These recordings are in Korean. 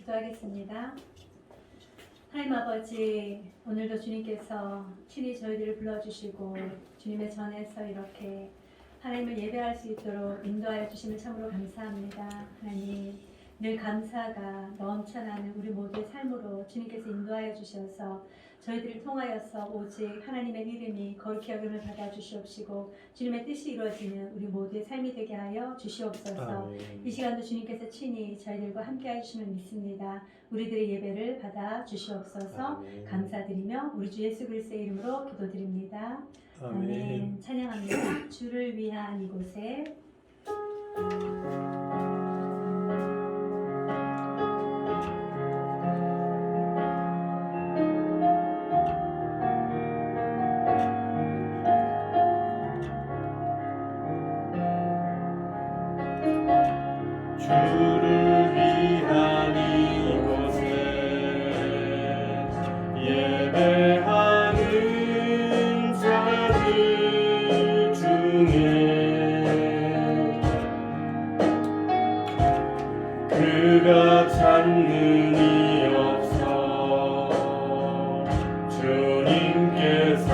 기도하겠습니다. 하나님 아버지, 오늘도 주님께서 친히 저희들을 불러주시고 주님의 전에서 이렇게 하나님을 예배할 수 있도록 인도하여 주심을 참으로 감사합니다. 하나님, 늘 감사가 넘쳐나는 우리 모두의 삶으로 주님께서 인도하여 주셔서 저희들을 통하여서 오직 하나님의 이름이 거룩히 여김을 받아 주시옵시고 주님의 뜻이 이루어지는 우리 모두의 삶이 되게 하여 주시옵소서. 아멘. 이 시간도 주님께서 친히 저희들과 함께 하시면 믿습니다. 우리들의 예배를 받아 주시옵소서. 아멘. 감사드리며 우리 주 예수 그리스도의 이름으로 기도드립니다. 아멘. 아멘. 찬양합니다. 주를 위한 이곳에 주를 위한 이곳에 예배하는 자들 중에 그가 찾는 이 없어 주님께서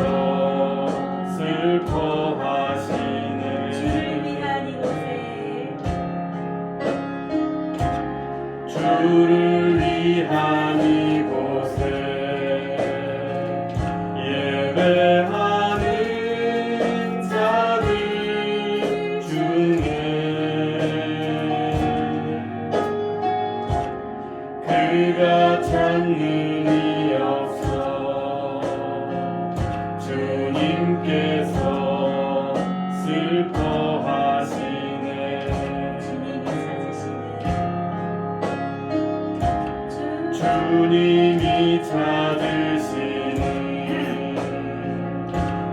슬퍼하시네. 주를 위한 이곳에 주를 위한 이곳에 예배하는 자들 중에 그가 찾는 이 없어 주님께서 슬퍼하시네. 주님이 찾으시는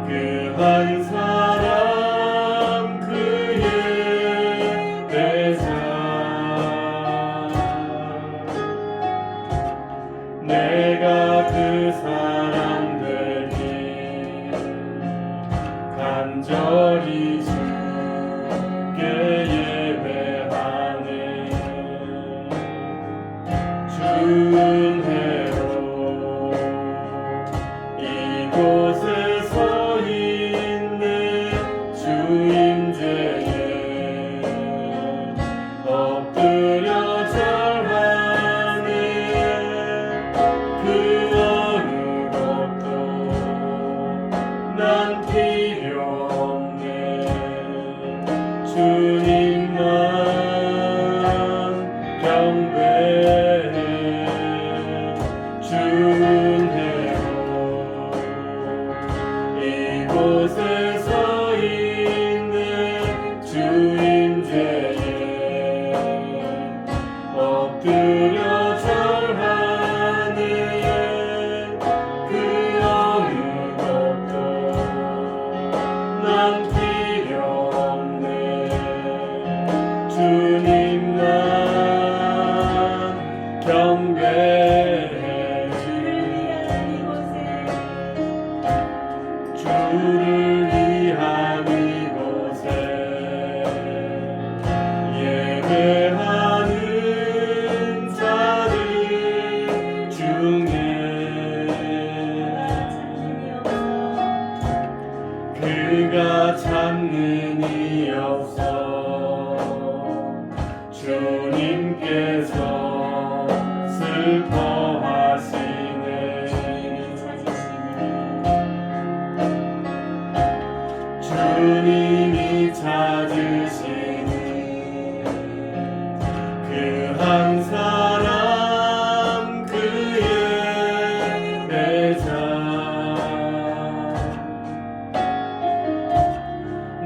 그 한 사람 그의 대상 내가 그 사람 되니 간절히 주께 예배하네. 주은혜로 이곳에 서 있는 주 임재에 엎드려 절하네. 그 어느 것도 난 필요 없네. 주님만 경배해. 주은혜로 이곳에 서 있는 주 임재에 엎드려 절하네. 그 어느 것도 난 필요 없네. 주님만 경배해. 주를 위한 이곳에 예배하는 자들 중에 그가 찾는 이 없어 주님께서 슬퍼하시네. 주님이 찾으시는 그 한 사람 그의 대상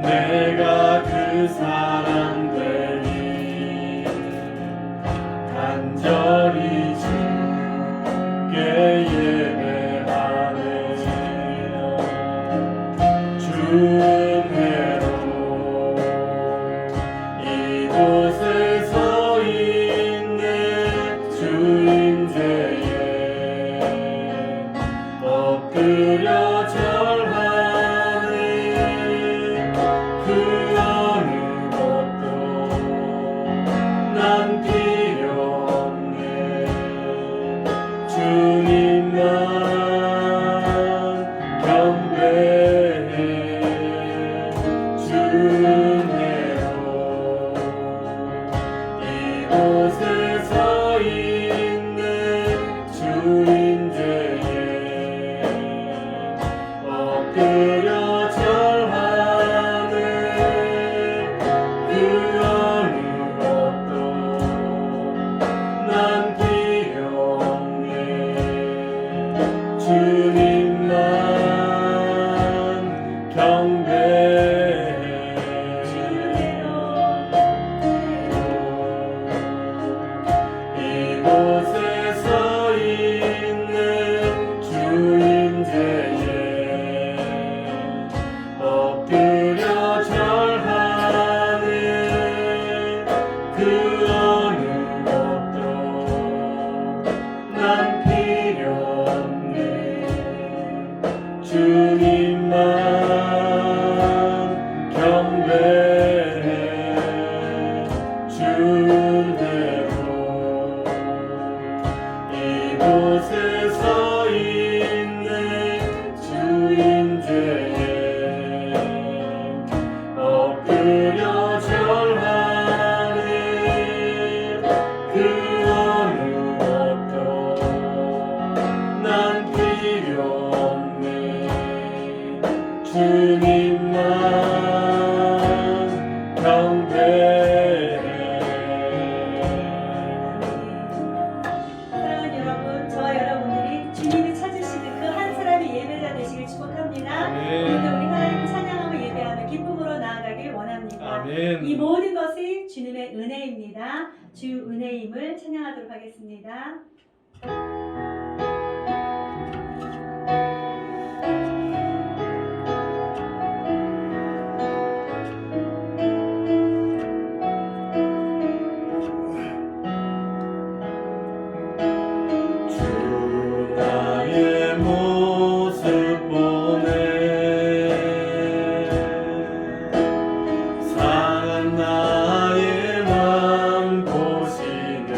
내가 그 사람 되니 간절히 주께 예배하네. 주은혜로 이곳에 서 있는 주 임재에 엎드려 절하네. 그 어느 것도 은혜로 이곳에 서 있는 주인제에 엎드려 절하는 그 어느 것도 난 필요 없네. 주님만 경배해. 이곳에 서 있는 주인제에 엎드려 절하는 그 어느 것도 난 필요 없네. 주님만 경배해. 주대로 이곳에 서 있는 주인제에 엎드려 절하는 그 어느 것도 난 필요 없네. 주님만 경배해. 사랑하는 여러분, 저와 여러분들이 주님이 찾으시는 그 한 사람의 예배자 되시길 축복합니다. 아멘. 오늘도 우리 하나님을 찬양하며 예배하며 기쁨으로 나아가길 원합니다. 아멘. 이 모든 것이 주님의 은혜입니다. 주 은혜임을 찬양하도록 하겠습니다. 주 나의 모습 보네. 상한 나의 맘 보시네.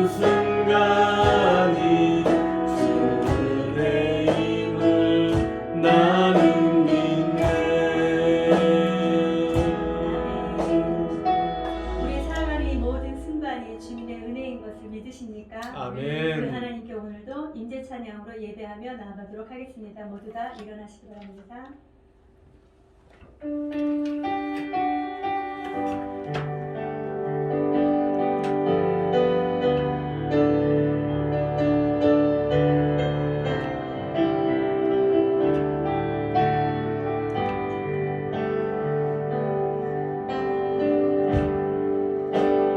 순간이 주의 힘을 나는 믿네. 우리 살아가는 이 모든 순간이 주님의 은혜인 것을 믿으십니까? 아멘. 그 하나님께 오늘도 임재 찬양으로 예배하며 나아가도록 하겠습니다. 모두 다 일어나시기 바랍니다.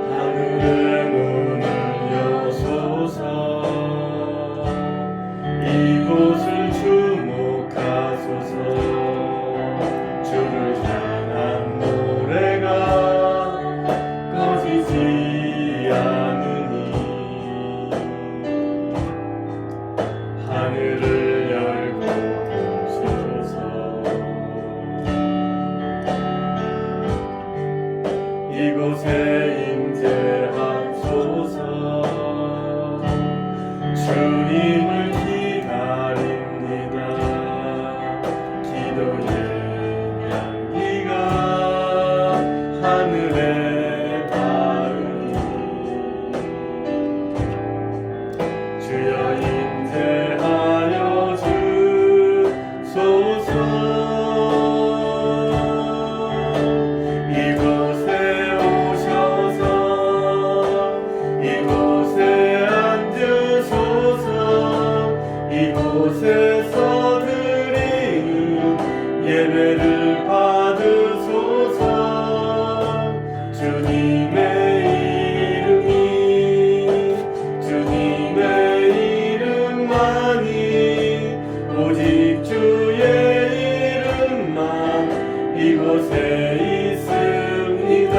하늘의 문을 여소서 이곳을 주목하소서 주를 향한 노래가 꺼지지 않으니 하늘을 열고 보소서 이곳에 임재하소서 주님을 기다립니다. 기도의 향기가 하늘에 닿으니 주여 임재하여 주소서. 이곳에 오셔서 이곳에 앉으소서. 이곳에서 드리는 예배를 받으소서. 주님의 이름만이 오직 주의 이름만 이곳에 있습니다.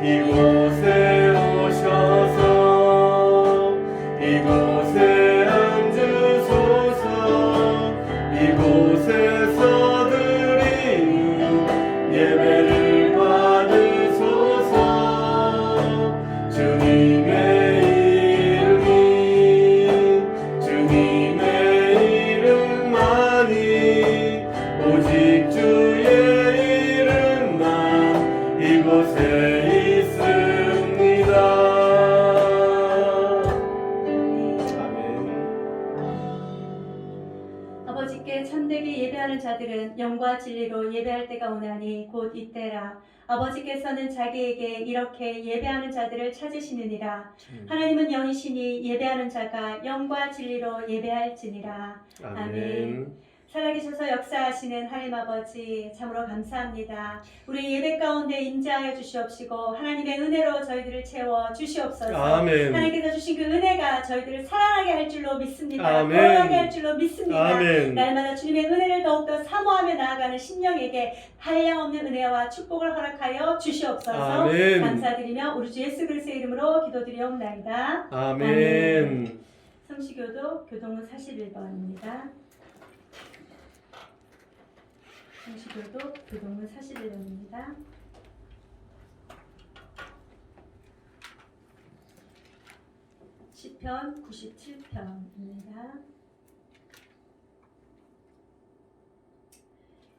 이곳에 오셔서 이곳에 앉으소서. 이곳에서 드리는 예배를 받으소서. 주님의 이름만이 오직 주의 이름만 이곳에 있습니다. 아멘. 아버지께 참되게 예배하는 자들은 영과 진리로 예배할 때가 오나니 곧 이때라. 아버지께서는 자기에게 이렇게 예배하는 자들을 찾으시느니라. 하나님은 영이시니 예배하는 자가 영과 진리로 예배할지니라. 아멘. 살아계셔서 역사하시는 하나님 아버지 참으로 감사합니다. 우리 예배 가운데 임재하여 주시옵시고 하나님의 은혜로 저희들을 채워 주시옵소서. 아멘. 하나님께서 주신 그 은혜가 저희들을 살아나게 할 줄로 믿습니다. 아멘. 걸어가게 할 줄로 믿습니다. 아멘. 날마다 주님의 은혜를 더욱더 사모하며 나아가는 심령에게 한량없는 은혜와 축복을 허락하여 주시옵소서. 아멘. 감사드리며 우리 주 예수 그리스도의 이름으로 기도드리옵나이다. 아멘. 성시교도 교동문 41번입니다. 성시교도 교동문 41번입니다. 시편 97편입니다.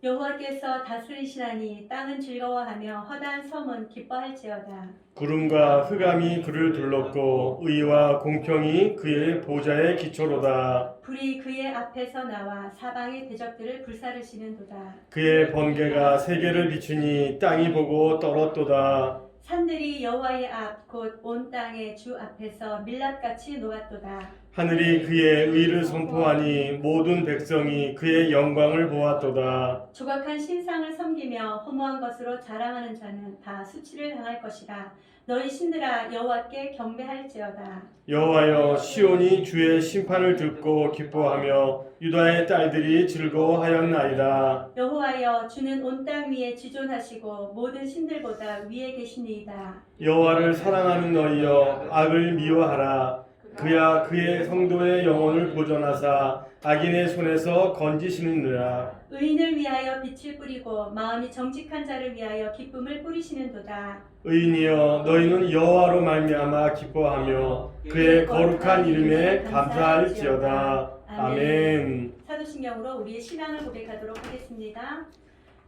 여호와께서 다스리시나니 땅은 즐거워하며 허다한 섬은 기뻐할지어다. 구름과 흑암이 그를 둘렀고 의와 공평이 그의 보좌의 기초로다. 불이 그의 앞에서 나와 사방의 대적들을 불사르시는도다. 그의 번개가 세계를 비추니 땅이 보고 떨었도다. 산들이 여호와의 앞 곧 온 땅의 주 앞에서 밀랍같이 녹았도다. 하늘이 그의 의를 선포하니 모든 백성이 그의 영광을 보았도다. 조각한 신상을 섬기며 허무한 것으로 자랑하는 자는 다 수치를 당할 것이다. 너희 신들아 여호와께 경배할지어다. 여호와여 시온이 주의 심판을 듣고 기뻐하며 유다의 딸들이 즐거워하였나이다. 여호와여 주는 온 땅 위에 지존하시고 모든 신들보다 위에 계시니이다. 여호와를 사랑하는 너희여 악을 미워하라. 그야 그의 성도의 영혼을 보존하사 악인의 손에서 건지시느니라. 의인을 위하여 빛을 뿌리고 마음이 정직한 자를 위하여 기쁨을 뿌리시는도다. 의인이여 너희는 여호와로 말미암아 기뻐하며 그의 거룩한 이름에 감사할지어다. 아멘. 사도신경으로 우리의 신앙을 고백하도록 하겠습니다.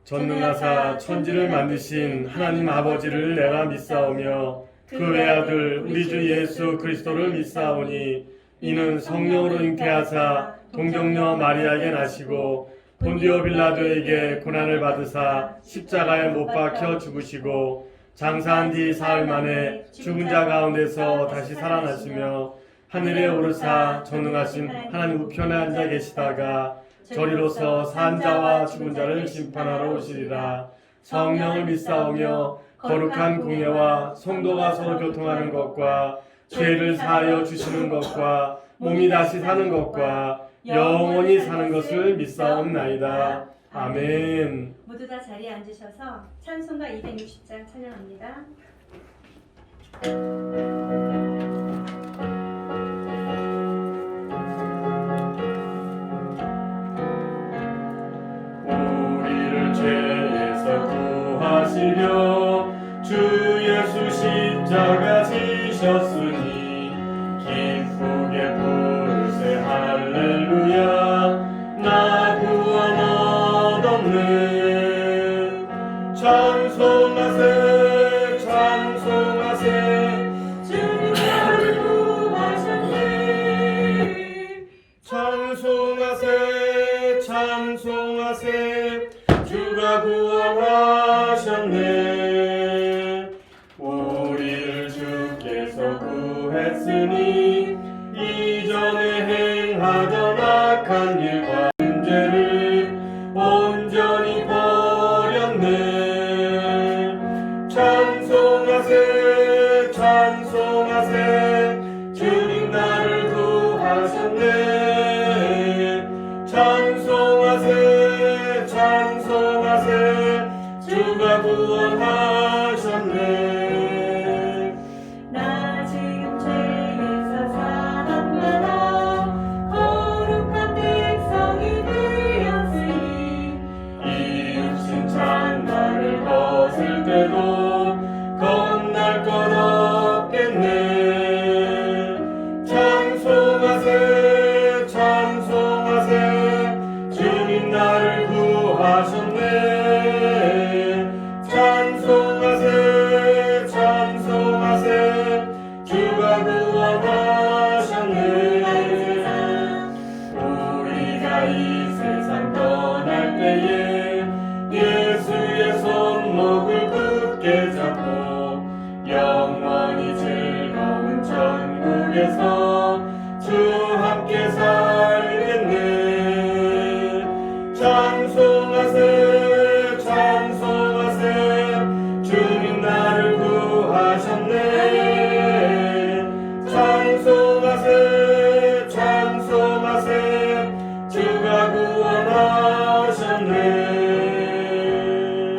전능하사 천지를 만드신 하나님 아버지를 내가 믿사오며 그 외아들 우리 주 예수 그리스도를 믿사오니 이는 성령으로 잉태하사 동정녀 마리아에게 나시고 본디오 빌라도에게 고난을 받으사 십자가에 못 박혀 죽으시고 장사한 뒤 사흘 만에 죽은 자 가운데서 다시 살아나시며 하늘에 오르사 전능하신 하나님 우편에 앉아 계시다가 저리로서 산 자와 죽은 자를 심판하러 오시리라. 성령을 믿사오며 거룩한 공예와 성도가 서로 교통하는 것과 죄를 사하여 주시는 것과 몸이 다시 사는 것과 영원히 사는 것을 믿사옵나이다. 아멘. 모두 다 자리에 앉으셔서 찬송가 260장 찬양합니다. 우리를 죄에서 구하시려 주 예수 십자가 지셨으니 기쁘게 부르세 할렐루야. 나 구원 얻었네. 찬송하세 찬송하세 주님 나를 구하셨네. 찬송하세 찬송하세 주가 구원하셨네. 우리를 주께서 구했으니 이전에 행하던 악한 일과 문제를 온전히 버렸네. 찬송하세 찬송하세 주님 나를 구하셨네. 찬송하세 찬송하세 주가 구원하셨네. 나 지금 죄에서 사함마다 거룩한 백성이 되었으니 이 육신 장막을 벗을 때도 겁날 것 없겠네. 찬송하세 찬송하세 주님 나를 구하셨네. 찬송하세 찬송하세 주가 구원하셨네. 우리가 이 세상 떠날 때에 예수의 손목을 굳게 잡고 영원히 즐거운 천국에서 주 함께 살겠네. 찬송하세 찬송하세 주님 나를 구하셨네. 찬송하세 찬송하세 주가 구원하셨네.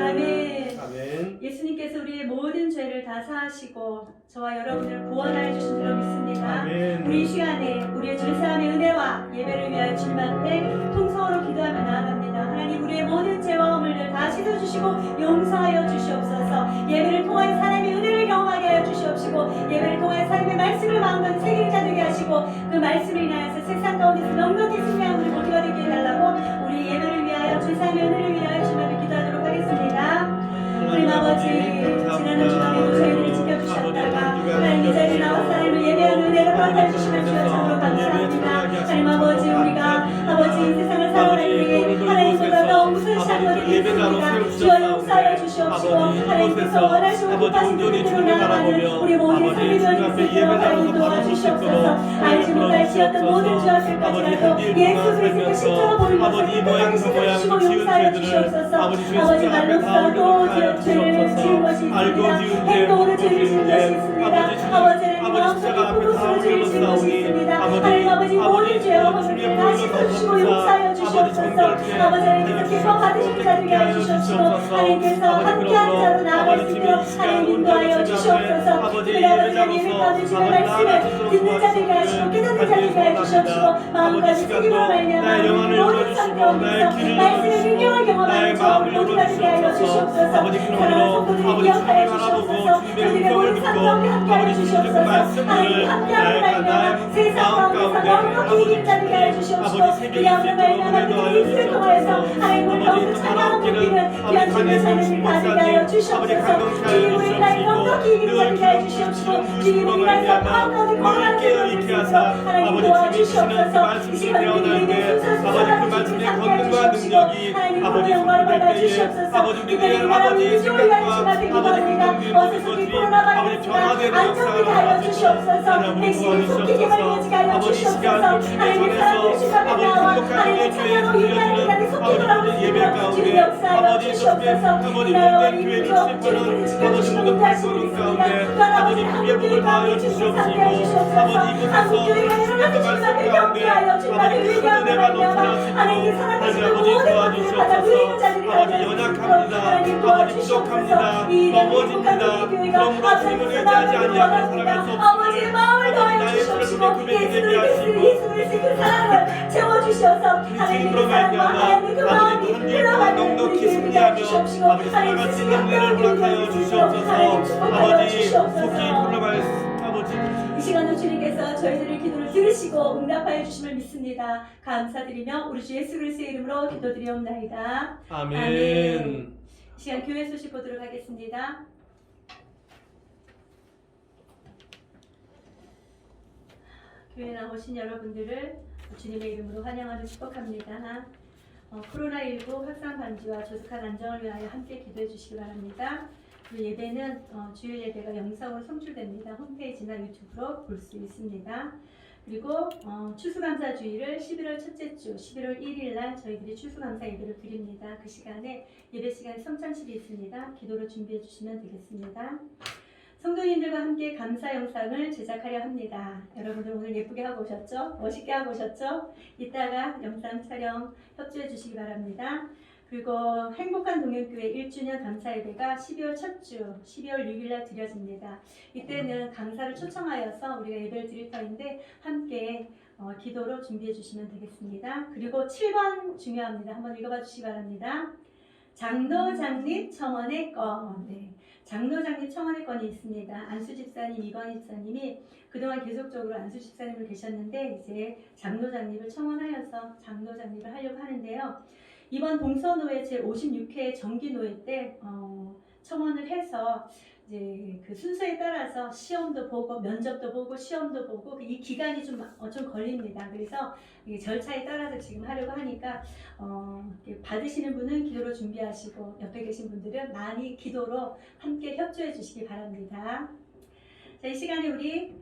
아멘. 아멘. 예수님께서 우리의 모든 죄를 다 사하시고 저와 여러분을 구원하여 주신 줄로 믿습니다. 아멘. 우리 이 시간에 우리의 죄사함의 은혜와 예배를 위하여 주님 앞에 통성으로 기도하며 나아갑니다. 하나님 우리의 모든 죄와 허물을 다 씻어주시고 용서하여 주시옵소서. 예배를 통하여 하나님의 은혜를 경험하게 하여 주시옵시고 예배를 통하여 하나님의 말씀을 마음껏 새길 자 되게 하시고 그 말씀을 인하여서 세상 가운데서 넉넉히 승리한 우리 모두가 되게 해달라고 우리 예배를 위하여 죄사함의 은혜를 위하여 주님 앞에 기도하도록 하겠습니다. 하나님 아버지 지난 한 주간에도 저희들을 지켜주셨다가 하나님 이 자리에 나와서 하나님을 예배하는 은혜를 허락해 주시면 주여 참으로 감사합니다. 하나님 아버지 우리가 아버지 이 세상을 살아갈 때에 하나님보다 더 무슨 샷들이 있습니다. 주여 용서하여 주시옵시고 하나님께서 원하시고 뜻하신 그대로 나아가는 우리 모든 삶의 변이 있으도록 하나님 도와주시옵소서. 알지 못할지어떤 모든 죄와 죄까지라도 예수 그리스도의 십자가 보는 것을 깨끗하게 씻어주시고 용서하여 주시옵소서. 아버지 말로써 또 죄를 지은 것이 있습니다. 행동으로 죄를 지은 것이 있습니다. 아버지는 마음속에 포도수로 죄를 지은 것이 있습니다. 하나님 아버지 아버지 모든 죄와 허물을 다 씻어주시고 용서하여 주시옵소서. 아버지 하나님께서 기뻐 받으시는 자 되게 하여 주시옵시고 하나님께서 함께한 자로 나아갈 수 있도록 하나님 인도하여 주시옵소서. 우리 아버지 하나님 예배 가운데 주는 말씀을 듣는 자 되게 하시고 깨닫는 자 되게 하여 주시옵시고 마음까지 새김으로 말미암아 모든 삶 가운데서 말씀의 능력을 경험하는 저 모두가 되게 하여 주시옵소서. 사랑하는 성도들을 기억하여 주시옵소서. 그들의 모든 삶 가운데 함께하여 주시옵소서. 하나님 함께함을 말미암아 세상 가운데서 넉넉히 이길 자 되게 하여 주시옵시고 그리함을 말미암아 그들의 입술을 통하여서 하나님을 더욱 찬양하고 부르는 귀한 주님의 삶을 가지게 하여 주시옵소서. 주님 우리 날 넉넉히 이길 자 되게 하여 주시옵시고 주님 우리 날 마음 가운데 거룩한 생각을 주시옵소서. 하나님 도와주시옵소서. 이 시간 우리에게 순서 순서가 주시고 함께해 주시옵시고 하나님 모든 영광을 받아 주시옵소서. 이들의 나라를 유지를 위한 시간 되기 바랍니다. 어서 속히 코로나 바이러스가 안정되게 하여 주시옵소서. 백신이 속히 개발되게 하여 주시옵소서. 하나님 사람들이 주변에 나와 하나님의 찬양으로 위대한 기간에 속히 돌아올 수 있도록 주님 역사하여 주시옵소서. 이 나라와 이 민족 주님께서 지켜주시고 인도할 수 있습니다. 또한 아버지 한국교회 가운데 주님께서 함께해 주시옵소서. 한국교회가 일어나서 주님 앞에 경배하여 주님 앞에 회개함을 말미암아 하나님께 사랑하시는 모든 것들을 받아 누리는 자들이 되어 있도록 하나님 도와주시옵소서. 이 행복한 우리 교회가 앞서서 마음을 원합니다. 아버지의 마음을 더하여 주시옵시고 예수 그리스도의 그 사랑을 채워주셔서 하나님의 사랑과 하나님의 그 마음이 흘러가는 우리 교회가 되어 주시옵시고 하나님 스승 함께하여 주시옵소서. 하나님 축복하여 주시옵소서. 이 시간도 주님께서 저희들의 기도를 들으시고 응답하여 주심을 믿습니다. 감사드리며 우리 주 예수 그리스도의 이름으로 기도드리옵나이다. 아멘. 이 시간 교회 소식 보도록 하겠습니다. 교회 나오신 여러분들을 주님의 이름으로 환영하며 축복합니다. 코로나19 확산 방지와 조속한 안정을 위하여 함께 기도해 주시기 바랍니다. 그 예배는 주일 예배가 영상으로 송출됩니다. 홈페이지나 유튜브로 볼 수 있습니다. 그리고 추수감사 주일을 11월 첫째 주 11월 1일 날 저희들이 추수감사 예배를 드립니다. 그 시간에 예배 시간에 성찬식이 있습니다. 기도로 준비해 주시면 되겠습니다. 성도님들과 함께 감사 영상을 제작하려 합니다. 여러분들 오늘 예쁘게 하고 오셨죠? 멋있게 하고 오셨죠? 이따가 영상 촬영 협조해 주시기 바랍니다. 그리고 행복한 동역교회 1주년 감사 예배가 12월 첫 주 12월 6일 날 드려집니다. 이때는 강사를 초청하여서 우리가 예배를 드릴 터인데 함께 기도로 준비해 주시면 되겠습니다. 그리고 7번 중요합니다. 한번 읽어봐 주시기 바랍니다. 장로장립 청원의 건. 네. 장로장립 청원의 건이 있습니다. 안수 집사님, 이건희 집사님이 그동안 계속적으로 안수 집사님을 계셨는데 이제 장로장립을 청원하여서 장로장립을 하려고 하는데요. 이번 동서노회 제56회 정기노회 때 청원을 해서 이제 그 순서에 따라서 시험도 보고 면접도 보고 시험도 보고 이 기간이 좀 걸립니다. 그래서 이 절차에 따라서 지금 하려고 하니까 받으시는 분은 기도로 준비하시고 옆에 계신 분들은 많이 기도로 함께 협조해 주시기 바랍니다. 자, 이 시간에 우리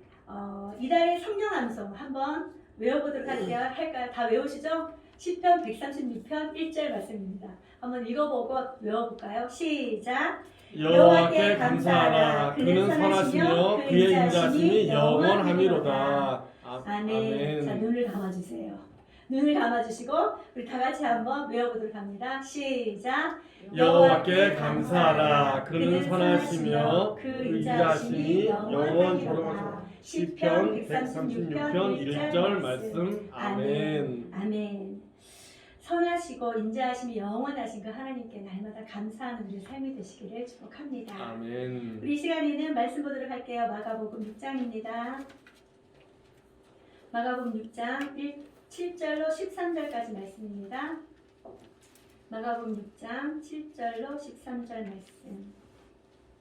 이달의 성령 암송 한번 외워보도록 할까요? 다 외우시죠? 시편 136편 1절 말씀입니다. 한번 읽어보고 외워볼까요? 시작! 여호와께 감사하라. 그는 선하시며 그의 인자심이 영원하미로다. 아멘. 자, 눈을 감아주세요. 눈을 감아주시고 우리 다 같이 한번 외워보도록 합니다. 시작! 여호와께 감사하라. 그는 선하시며 그 인자심이 영원토록. 시편 136편 1절 말씀. 아멘. 아멘. 선하시고 인자하심이 영원하신 그 하나님께 날마다 감사하는 우리 삶이 되시기를 축복합니다. 아멘. 우리 이 시간에는 말씀 보도록 할게요. 마가복음 6장입니다. 마가복음 6장 7절로 13절까지 말씀입니다. 마가복음 6장 7절로 13절 말씀.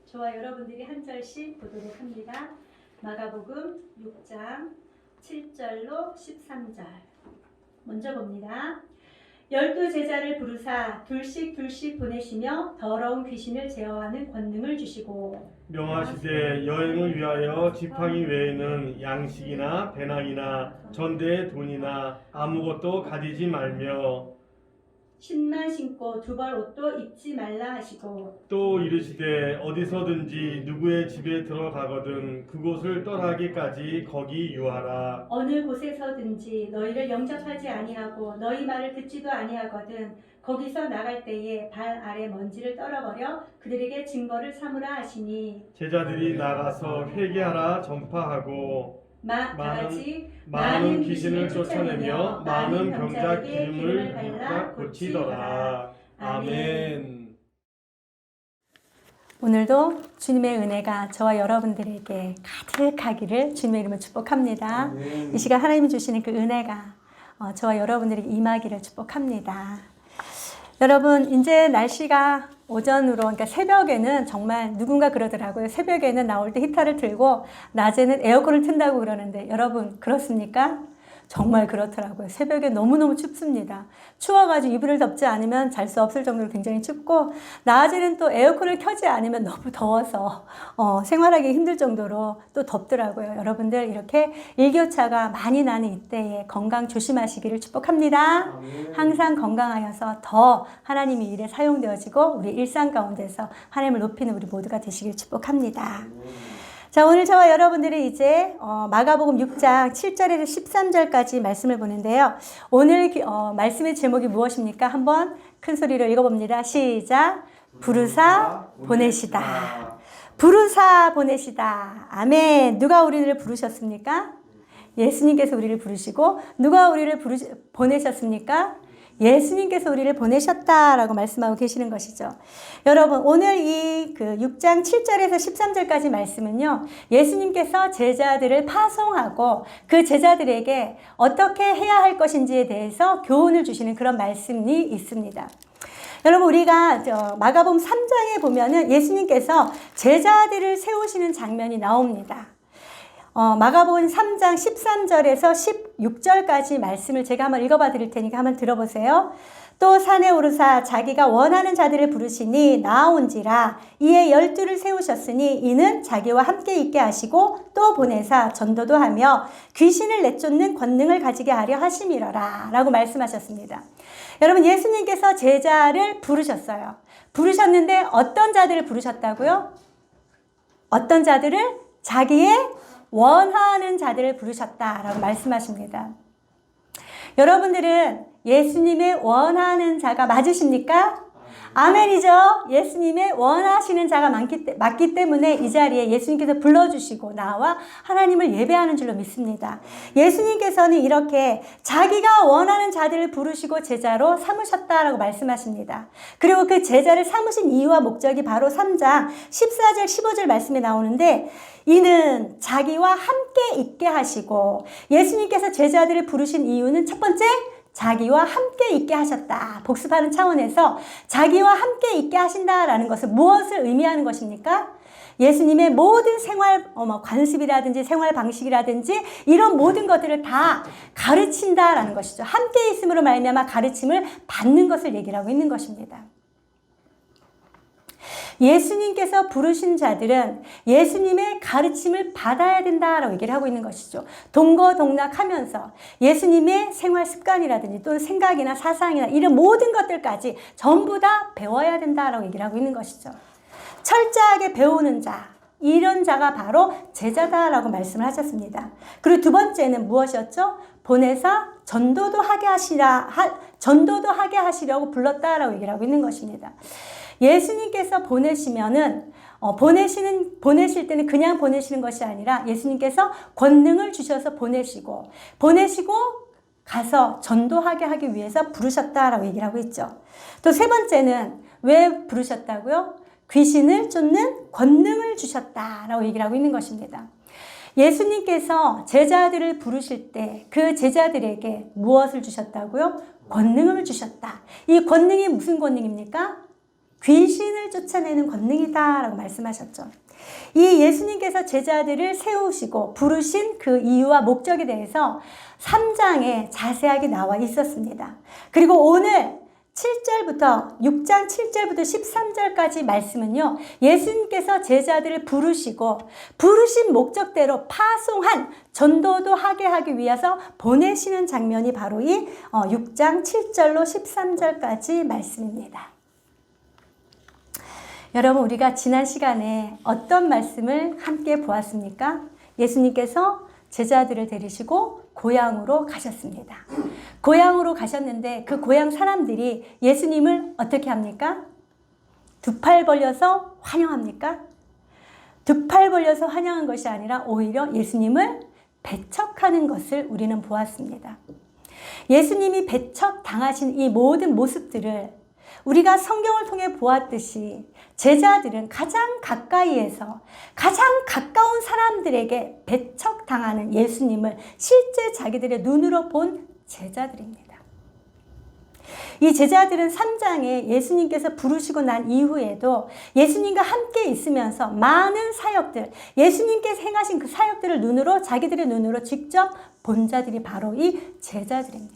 저와 여러분들이 한 절씩 보도록 합니다. 마가복음 6장 7절로 13절. 먼저 봅니다. 12제자를 부르사 둘씩 보내시며 더러운 귀신을 제어하는 권능을 주시고 명하시되 여행을 위하여 지팡이 외에는 양식이나 배낭이나 전대의 돈이나 아무것도 가지지 말며 신만 신고 두벌 옷도 입지 말라 하시고 또 이르시되 어디서든지 누구의 집에 들어가거든 그곳을 떠나기까지 거기 유하라. 어느 곳에서든지 너희를 영접하지 아니하고 너희 말을 듣지도 아니하거든 거기서 나갈 때에 발 아래 먼지를 떨어버려 그들에게 증거를 삼으라 하시니 제자들이 나가서 회개하라 전파하고 다같이 많은 귀신을 쫓아내며 많은 병자 기름을 붓아 고치더라. 아멘. 오늘도 주님의 은혜가 저와 여러분들에게 가득하기를 주님의 이름으로 축복합니다. 이 시간 하나님이 주시는 그 은혜가 저와 여러분들에게 임하기를 축복합니다. 여러분, 이제 날씨가 오전으로, 그러니까 새벽에는 정말 누군가 그러더라고요. 새벽에는 나올 때 히터를 틀고 낮에는 에어컨을 튼다고 그러는데 여러분 그렇습니까? 정말 그렇더라고요. 새벽에 너무너무 춥습니다. 추워가지고 이불을 덮지 않으면 잘 수 없을 정도로 굉장히 춥고 낮에는 또 에어컨을 켜지 않으면 너무 더워서 생활하기 힘들 정도로 또 덥더라고요. 여러분들 이렇게 일교차가 많이 나는 이때에 건강 조심하시기를 축복합니다. 항상 건강하여서 더 하나님의 일에 사용되어지고 우리 일상 가운데서 하나님을 높이는 우리 모두가 되시기를 축복합니다. 자, 오늘 저와 여러분들이 이제 마가복음 6장 7절에서 13절까지 말씀을 보는데요. 오늘 말씀의 제목이 무엇입니까? 한번 큰 소리로 읽어봅니다. 시작. 부르사 보내시다. 부르사 보내시다. 아멘. 누가 우리를 부르셨습니까? 예수님께서 우리를 부르시고 누가 우리를 보내셨습니까? 예수님께서 우리를 보내셨다라고 말씀하고 계시는 것이죠. 여러분, 오늘 이 6장 7절에서 13절까지 말씀은요, 예수님께서 제자들을 파송하고 그 제자들에게 어떻게 해야 할 것인지에 대해서 교훈을 주시는 그런 말씀이 있습니다. 여러분, 우리가 마가복음 3장에 보면은 예수님께서 제자들을 세우시는 장면이 나옵니다. 마가복음 3장 13절에서 16절까지 말씀을 제가 한번 읽어봐 드릴 테니까 한번 들어보세요. 또 산에 오르사 자기가 원하는 자들을 부르시니 나아온지라. 이에 12를 세우셨으니 이는 자기와 함께 있게 하시고 또 보내사 전도도 하며 귀신을 내쫓는 권능을 가지게 하려 하심이러라 라고 말씀하셨습니다. 여러분, 예수님께서 제자를 부르셨어요. 부르셨는데 어떤 자들을 부르셨다고요? 어떤 자들을? 자기의 원하는 자들을 부르셨다라고 말씀하십니다. 여러분들은 예수님의 원하는 자가 맞으십니까? 아멘이죠. 예수님의 원하시는 자가 맞기 때문에 이 자리에 예수님께서 불러주시고 나와 하나님을 예배하는 줄로 믿습니다. 예수님께서는 이렇게 자기가 원하는 자들을 부르시고 제자로 삼으셨다라고 말씀하십니다. 그리고 그 제자를 삼으신 이유와 목적이 바로 3장 14절 15절 말씀에 나오는데 이는 자기와 함께 있게 하시고 예수님께서 제자들을 부르신 이유는 첫 번째 자기와 함께 있게 하셨다. 복습하는 차원에서 자기와 함께 있게 하신다라는 것은 무엇을 의미하는 것입니까? 예수님의 모든 생활 관습이라든지 생활 방식이라든지 이런 모든 것들을 다 가르친다라는 것이죠. 함께 있음으로 말미암아 가르침을 받는 것을 얘기를 하고 있는 것입니다. 예수님께서 부르신 자들은 예수님의 가르침을 받아야 된다라고 얘기를 하고 있는 것이죠. 동거동락하면서 예수님의 생활 습관이라든지 또는 생각이나 사상이나 이런 모든 것들까지 전부 다 배워야 된다라고 얘기를 하고 있는 것이죠. 철저하게 배우는 자, 이런 자가 바로 제자다라고 말씀을 하셨습니다. 그리고 두 번째는 무엇이었죠? 보내사 전도도 하게 하시려고 불렀다라고 얘기를 하고 있는 것입니다. 예수님께서 보내시면은 보내실 때는 그냥 보내시는 것이 아니라 예수님께서 권능을 주셔서 보내시고 가서 전도하게 하기 위해서 부르셨다라고 얘기를 하고 있죠. 또 세 번째는 왜 부르셨다고요? 귀신을 쫓는 권능을 주셨다라고 얘기를 하고 있는 것입니다. 예수님께서 제자들을 부르실 때 그 제자들에게 무엇을 주셨다고요? 권능을 주셨다. 이 권능이 무슨 권능입니까? 귀신을 쫓아내는 권능이다라고 말씀하셨죠. 이 예수님께서 제자들을 세우시고 부르신 그 이유와 목적에 대해서 3장에 자세하게 나와 있었습니다. 그리고 오늘 6장 7절부터 13절까지 말씀은요, 예수님께서 제자들을 부르시고 부르신 목적대로 파송한 전도도 하게 위해서 보내시는 장면이 바로 이 6장 7절로 13절까지 말씀입니다. 여러분, 우리가 지난 시간에 어떤 말씀을 함께 보았습니까? 예수님께서 제자들을 데리시고 고향으로 가셨습니다. 고향으로 가셨는데 그 고향 사람들이 예수님을 어떻게 합니까? 두 팔 벌려서 환영합니까? 두 팔 벌려서 환영한 것이 아니라 오히려 예수님을 배척하는 것을 우리는 보았습니다. 예수님이 배척당하신 이 모든 모습들을 우리가 성경을 통해 보았듯이 제자들은 가장 가까이에서 가장 가까운 사람들에게 배척당하는 예수님을 실제 자기들의 눈으로 본 제자들입니다. 이 제자들은 3장에 예수님께서 부르시고 난 이후에도 예수님과 함께 있으면서 많은 사역들, 예수님께서 행하신 그 사역들을 눈으로, 자기들의 눈으로 직접 본 자들이 바로 이 제자들입니다.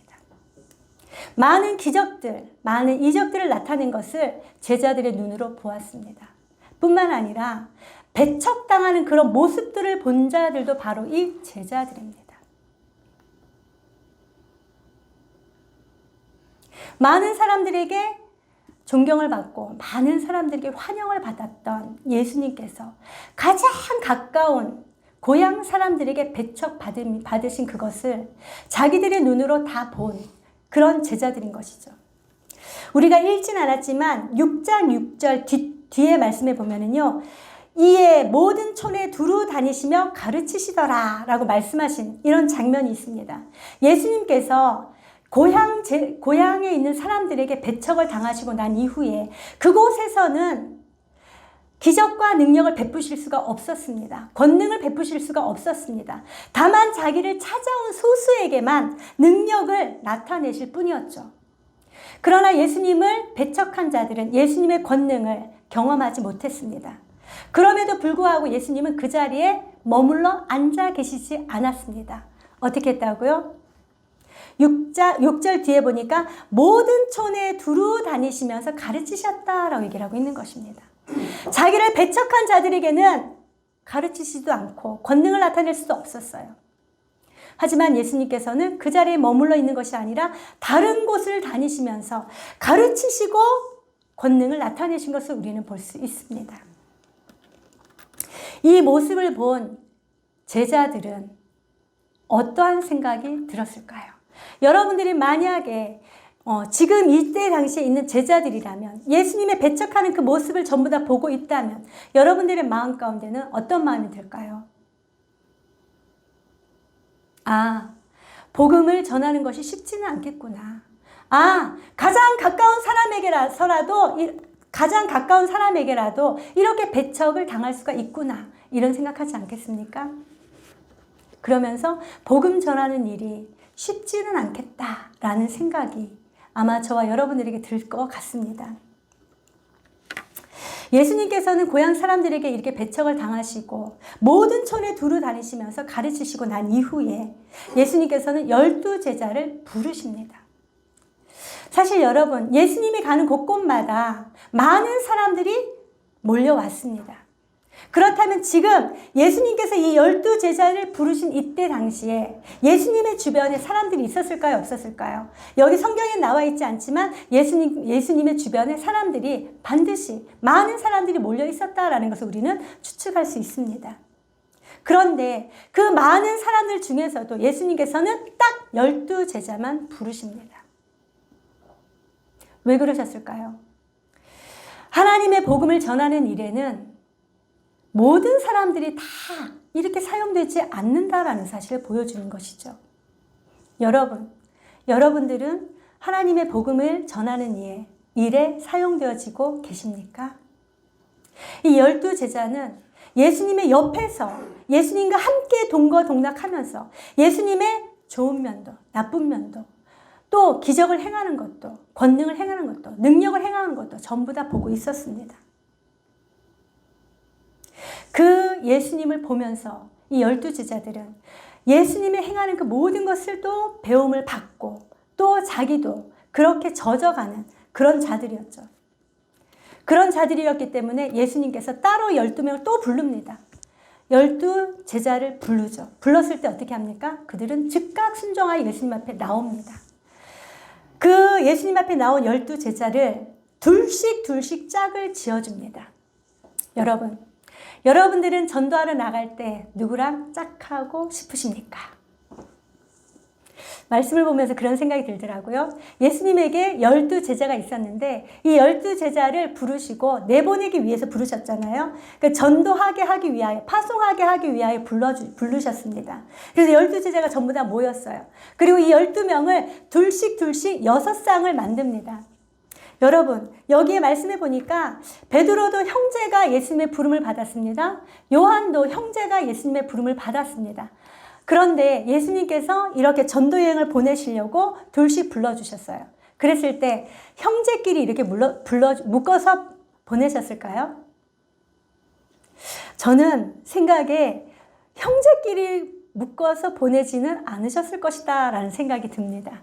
많은 기적들, 많은 이적들을 나타낸 것을 제자들의 눈으로 보았습니다. 뿐만 아니라 배척당하는 그런 모습들을 본 자들도 바로 이 제자들입니다. 많은 사람들에게 존경을 받고 많은 사람들에게 환영을 받았던 예수님께서 가장 가까운 고향 사람들에게 배척받으신 그것을 자기들의 눈으로 다 본 그런 제자들인 것이죠. 우리가 읽진 않았지만 6장 6절 뒤에 말씀에 보면은요, 이에 모든 촌에 두루 다니시며 가르치시더라 라고 말씀하신 이런 장면이 있습니다. 예수님께서 고향에 있는 사람들에게 배척을 당하시고 난 이후에 그곳에서는 기적과 능력을 베푸실 수가 없었습니다. 권능을 베푸실 수가 없었습니다. 다만 자기를 찾아온 소수에게만 능력을 나타내실 뿐이었죠. 그러나 예수님을 배척한 자들은 예수님의 권능을 경험하지 못했습니다. 그럼에도 불구하고 예수님은 그 자리에 머물러 앉아 계시지 않았습니다. 어떻게 했다고요? 6절 뒤에 보니까 모든 촌에 두루 다니시면서 가르치셨다라고 얘기를 하고 있는 것입니다. 자기를 배척한 자들에게는 가르치지도 않고 권능을 나타낼 수도 없었어요. 하지만 예수님께서는 그 자리에 머물러 있는 것이 아니라 다른 곳을 다니시면서 가르치시고 권능을 나타내신 것을 우리는 볼 수 있습니다. 이 모습을 본 제자들은 어떠한 생각이 들었을까요? 여러분들이 만약에 지금 이때 당시에 있는 제자들이라면, 예수님의 배척하는 그 모습을 전부 다 보고 있다면 여러분들의 마음 가운데는 어떤 마음이 들까요? 아, 복음을 전하는 것이 쉽지는 않겠구나. 아, 가장 가까운 사람에게라도 이렇게 배척을 당할 수가 있구나. 이런 생각하지 않겠습니까? 그러면서 복음 전하는 일이 쉽지는 않겠다라는 생각이 아마 저와 여러분들에게 들 것 같습니다. 예수님께서는 고향 사람들에게 이렇게 배척을 당하시고 모든 촌에 두루 다니시면서 가르치시고 난 이후에 예수님께서는 12제자를 부르십니다. 사실 여러분, 예수님이 가는 곳곳마다 많은 사람들이 몰려왔습니다. 그렇다면 지금 예수님께서 이 12제자를 부르신 이때 당시에 예수님의 주변에 사람들이 있었을까요? 없었을까요? 여기 성경에 나와 있지 않지만 예수님의 주변에 사람들이 반드시 많은 사람들이 몰려 있었다라는 것을 우리는 추측할 수 있습니다. 그런데 그 많은 사람들 중에서도 예수님께서는 딱 12제자만 부르십니다. 왜 그러셨을까요? 하나님의 복음을 전하는 일에는 모든 사람들이 다 이렇게 사용되지 않는다라는 사실을 보여주는 것이죠. 여러분들은 하나님의 복음을 전하는 일에 사용되어지고 계십니까? 이 12제자는 예수님의 옆에서 예수님과 함께 동거동락하면서 예수님의 좋은 면도, 나쁜 면도, 또 기적을 행하는 것도, 권능을 행하는 것도, 능력을 행하는 것도 전부 다 보고 있었습니다. 그 예수님을 보면서 이 12제자들은 예수님이 행하는 그 모든 것을 또 배움을 받고 또 자기도 그렇게 젖어가는 그런 자들이었죠. 그런 자들이었기 때문에 예수님께서 따로 12명을 또 부릅니다. 12 제자를 부르죠. 불렀을 때 어떻게 합니까? 그들은 즉각 순종하여 예수님 앞에 나옵니다. 그 예수님 앞에 나온 12 제자를 둘씩 짝을 지어줍니다. 여러분들은 전도하러 나갈 때 누구랑 짝하고 싶으십니까? 말씀을 보면서 그런 생각이 들더라고요. 예수님에게 12 제자가 있었는데 이 12 제자를 부르시고 내보내기 위해서 부르셨잖아요. 그러니까 전도하게 하기 위하여, 파송하게 하기 위하여 부르셨습니다. 그래서 12 제자가 전부 다 모였어요. 그리고 이 12명을 둘씩 6쌍을 만듭니다. 여러분, 여기에 말씀해 보니까 베드로도 형제가 예수님의 부름을 받았습니다. 요한도 형제가 예수님의 부름을 받았습니다. 그런데 예수님께서 이렇게 전도여행을 보내시려고 둘씩 불러주셨어요. 그랬을 때 형제끼리 이렇게 묶어서 보내셨을까요? 저는 생각에 형제끼리 묶어서 보내지는 않으셨을 것이다 라는 생각이 듭니다.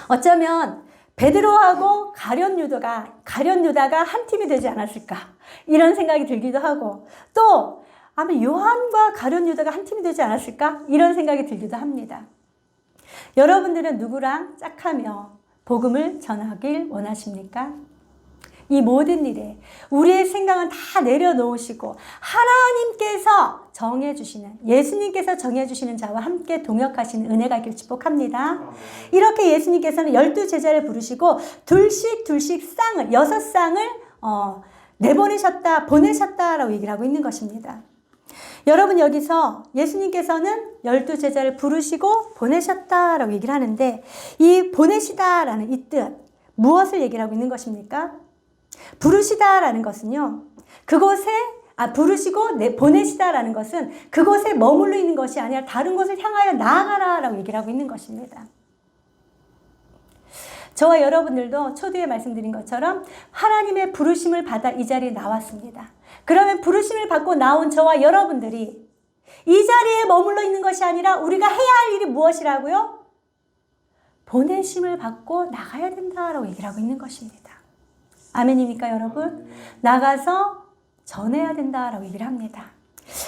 어쩌면 베드로하고 가룟 유다가 한 팀이 되지 않았을까 이런 생각이 들기도 하고, 또 아마 요한과 가룟 유다가 한 팀이 되지 않았을까 이런 생각이 들기도 합니다. 여러분들은 누구랑 짝하며 복음을 전하길 원하십니까? 이 모든 일에 우리의 생각은 다 내려놓으시고 하나님께서 정해주시는, 예수님께서 정해주시는 자와 함께 동역하시는 은혜가 있길 축복합니다. 이렇게 예수님께서는 12 제자를 부르시고 둘씩 6쌍을 보내셨다라고 얘기를 하고 있는 것입니다. 여러분, 여기서 예수님께서는 12 제자를 부르시고 보내셨다라고 얘기를 하는데, 이 보내시다라는 이 뜻, 무엇을 얘기를 하고 있는 것입니까? 부르시다라는 것은요, 부르시고 보내시다라는 것은 그곳에 머물러 있는 것이 아니라 다른 곳을 향하여 나아가라라고 얘기를 하고 있는 것입니다. 저와 여러분들도 초두에 말씀드린 것처럼 하나님의 부르심을 받아 이 자리에 나왔습니다. 그러면 부르심을 받고 나온 저와 여러분들이 이 자리에 머물러 있는 것이 아니라 우리가 해야 할 일이 무엇이라고요? 보내심을 받고 나가야 된다라고 얘기를 하고 있는 것입니다. 아멘입니까, 여러분? 나가서 전해야 된다라고 얘기를 합니다.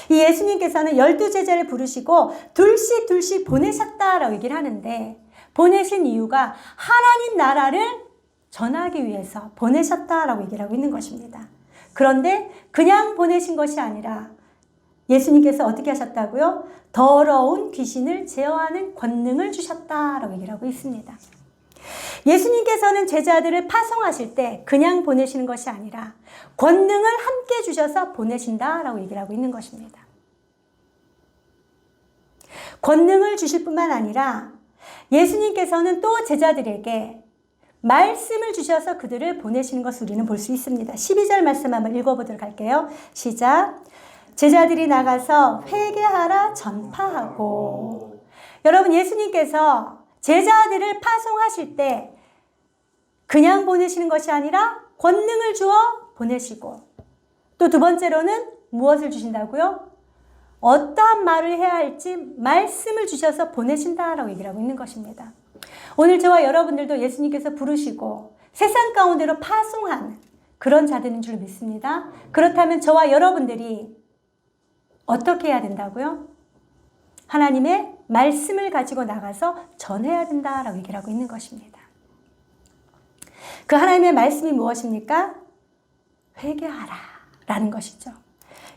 이 예수님께서는 12 제자를 부르시고 둘씩 보내셨다라고 얘기를 하는데, 보내신 이유가 하나님 나라를 전하기 위해서 보내셨다라고 얘기를 하고 있는 것입니다. 그런데 그냥 보내신 것이 아니라 예수님께서 어떻게 하셨다고요? 더러운 귀신을 제어하는 권능을 주셨다라고 얘기를 하고 있습니다. 예수님께서는 제자들을 파송하실 때 그냥 보내시는 것이 아니라 권능을 함께 주셔서 보내신다라고 얘기를 하고 있는 것입니다. 권능을 주실 뿐만 아니라 예수님께서는 또 제자들에게 말씀을 주셔서 그들을 보내시는 것을 우리는 볼 수 있습니다. 12절 말씀 한번 읽어보도록 할게요. 시작. 제자들이 나가서 회개하라 전파하고. 여러분, 예수님께서 제자들을 파송하실 때 그냥 보내시는 것이 아니라 권능을 주어 보내시고, 또 두 번째로는 무엇을 주신다고요? 어떠한 말을 해야 할지 말씀을 주셔서 보내신다라고 얘기를 하고 있는 것입니다. 오늘 저와 여러분들도 예수님께서 부르시고 세상 가운데로 파송하는 그런 자들인 줄 믿습니다. 그렇다면 저와 여러분들이 어떻게 해야 된다고요? 하나님의 말씀을 가지고 나가서 전해야 된다라고 얘기를 하고 있는 것입니다. 그 하나님의 말씀이 무엇입니까? 회개하라 라는 것이죠.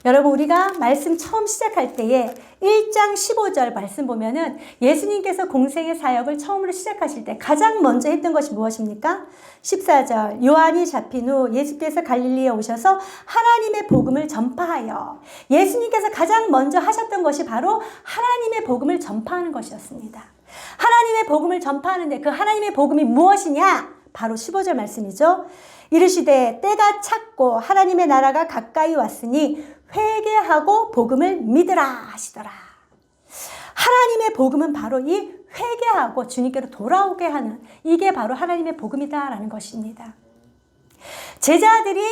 여러분, 우리가 말씀 처음 시작할 때에 1장 15절 말씀 보면은 예수님께서 공생의 사역을 처음으로 시작하실 때 가장 먼저 했던 것이 무엇입니까? 14절, 요한이 잡힌 후 예수께서 갈릴리에 오셔서 하나님의 복음을 전파하여, 예수님께서 가장 먼저 하셨던 것이 바로 하나님의 복음을 전파하는 것이었습니다. 하나님의 복음을 전파하는데 그 하나님의 복음이 무엇이냐? 바로 15절 말씀이죠. 이르시되 때가 찼고 하나님의 나라가 가까이 왔으니 회개하고 복음을 믿으라 하시더라. 하나님의 복음은 바로 이 회개하고 주님께로 돌아오게 하는, 이게 바로 하나님의 복음이다라는 것입니다. 제자들이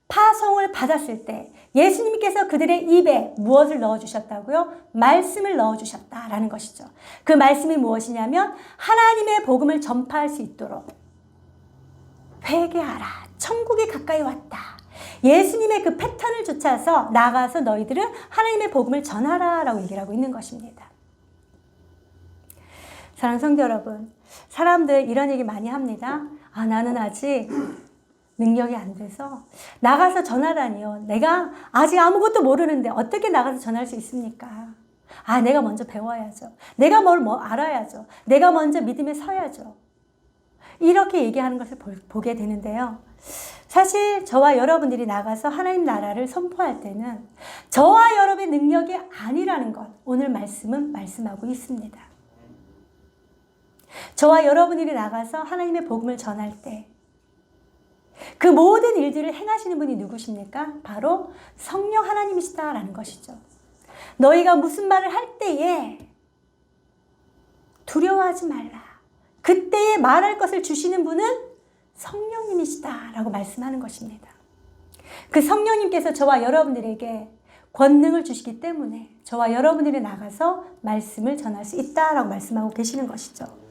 파송을 받았을 때 예수님께서 그들의 입에 무엇을 넣어주셨다고요? 말씀을 넣어주셨다라는 것이죠. 그 말씀이 무엇이냐면 하나님의 복음을 전파할 수 있도록 회개하라. 천국이 가까이 왔다. 예수님의 그 패턴을 쫓아서 나가서 너희들은 하나님의 복음을 전하라 라고 얘기를 하고 있는 것입니다. 사랑하는 성도 여러분, 사람들 이런 얘기 많이 합니다. 나는 아직 능력이 안 돼서 나가서 전하다니요. 내가 아직 아무것도 모르는데 어떻게 나가서 전할 수 있습니까? 내가 먼저 배워야죠. 내가 뭘 알아야죠. 내가 먼저 믿음에 서야죠. 이렇게 얘기하는 것을 보게 되는데요. 사실 저와 여러분들이 나가서 하나님 나라를 선포할 때는 저와 여러분의 능력이 아니라는 것, 오늘 말씀은 말씀하고 있습니다. 저와 여러분들이 나가서 하나님의 복음을 전할 때 그 모든 일들을 행하시는 분이 누구십니까? 바로 성령 하나님이시다라는 것이죠. 너희가 무슨 말을 할 때에 두려워하지 말라. 그때에 말할 것을 주시는 분은 성령님이시다라고 말씀하는 것입니다. 그 성령님께서 저와 여러분들에게 권능을 주시기 때문에 저와 여러분들이 나가서 말씀을 전할 수 있다라고 말씀하고 계시는 것이죠.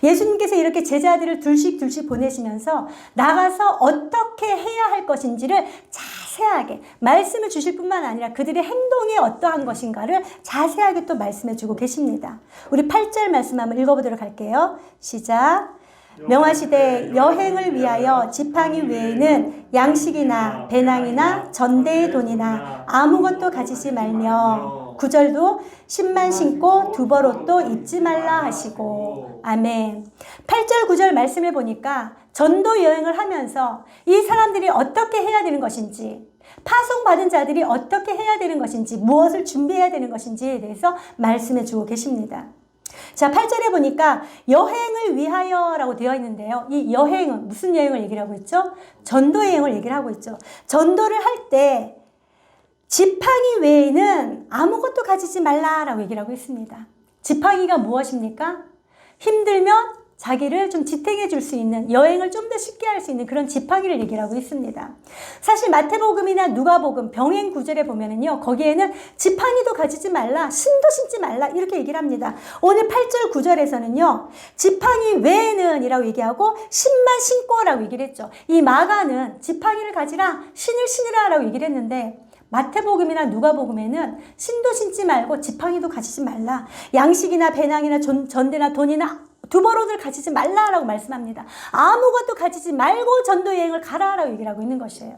예수님께서 이렇게 제자들을 둘씩 보내시면서 나가서 어떻게 해야 할 것인지를 자세하게 말씀을 주실 뿐만 아니라 그들의 행동이 어떠한 것인가를 자세하게 또 말씀해 주고 계십니다. 우리 8절 말씀 한번 읽어보도록 할게요. 시작. 명하시되 여행을 위하여 지팡이 외에는 양식이나 배낭이나 전대의 돈이나 아무것도 가지지 말며 9절도 신만 신고 두벌옷도 입지 말라 하시고. 아멘. 8절 9절 말씀을 보니까 전도 여행을 하면서 이 사람들이 어떻게 해야 되는 것인지, 파송받은 자들이 어떻게 해야 되는 것인지, 무엇을 준비해야 되는 것인지에 대해서 말씀해 주고 계십니다. 자, 8절에 보니까 여행을 위하여 라고 되어 있는데요. 이 여행은 무슨 여행을 얘기를 하고 있죠? 전도 여행을 얘기를 하고 있죠. 전도를 할 때 지팡이 외에는 아무것도 가지지 말라라고 얘기를 하고 있습니다. 지팡이가 무엇입니까? 힘들면 자기를 좀 지탱해 줄 수 있는, 여행을 좀 더 쉽게 할 수 있는 그런 지팡이를 얘기를 하고 있습니다. 사실 마태복음이나 누가복음 병행 구절에 보면은요, 거기에는 지팡이도 가지지 말라, 신도 신지 말라 이렇게 얘기를 합니다. 오늘 8절 9절에서는요 지팡이 외에는 이라고 얘기하고 신만 신고라고 얘기를 했죠. 이 마가는 지팡이를 가지라, 신을 신으라 라고 얘기를 했는데, 마태복음이나 누가복음에는 신도 신지 말고 지팡이도 가지지 말라, 양식이나 배낭이나 전대나 돈이나 두벌옷을 가지지 말라라고 말씀합니다. 아무것도 가지지 말고 전도 여행을 가라라고 얘기를 하고 있는 것이에요.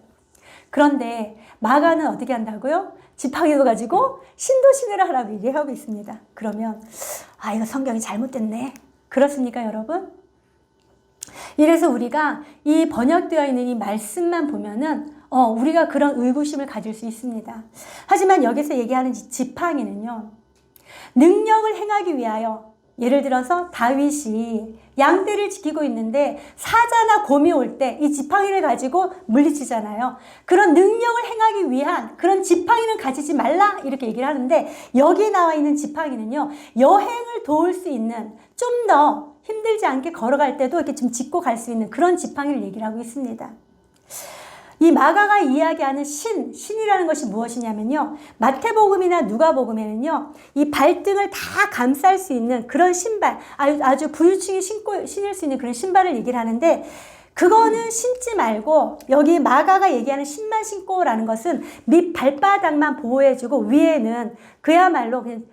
그런데 마가는 어떻게 한다고요? 지팡이도 가지고 신도 신으라라고 얘기하고 있습니다. 그러면 이거 성경이 잘못됐네. 그렇습니까, 여러분? 이래서 우리가 이 번역되어 있는 이 말씀만 보면은 우리가 그런 의구심을 가질 수 있습니다. 하지만 여기서 얘기하는 지팡이는요, 능력을 행하기 위하여, 예를 들어서 다윗이 양떼를 지키고 있는데 사자나 곰이 올 때 이 지팡이를 가지고 물리치잖아요. 그런 능력을 행하기 위한 그런 지팡이는 가지지 말라 이렇게 얘기를 하는데, 여기에 나와 있는 지팡이는요, 여행을 도울 수 있는, 좀 더 힘들지 않게 걸어갈 때도 이렇게 좀 짚고 갈 수 있는 그런 지팡이를 얘기를 하고 있습니다. 이 마가가 이야기하는 신이라는 것이 무엇이냐면요, 마태복음이나 누가복음에는요, 이 발등을 다 감쌀 수 있는 그런 신발, 아주 부유층이 신을 수 있는 그런 신발을 얘기를 하는데, 그거는 신지 말고 여기 마가가 얘기하는 신만 신고라는 것은 밑 발바닥만 보호해주고 위에는 그야말로 그냥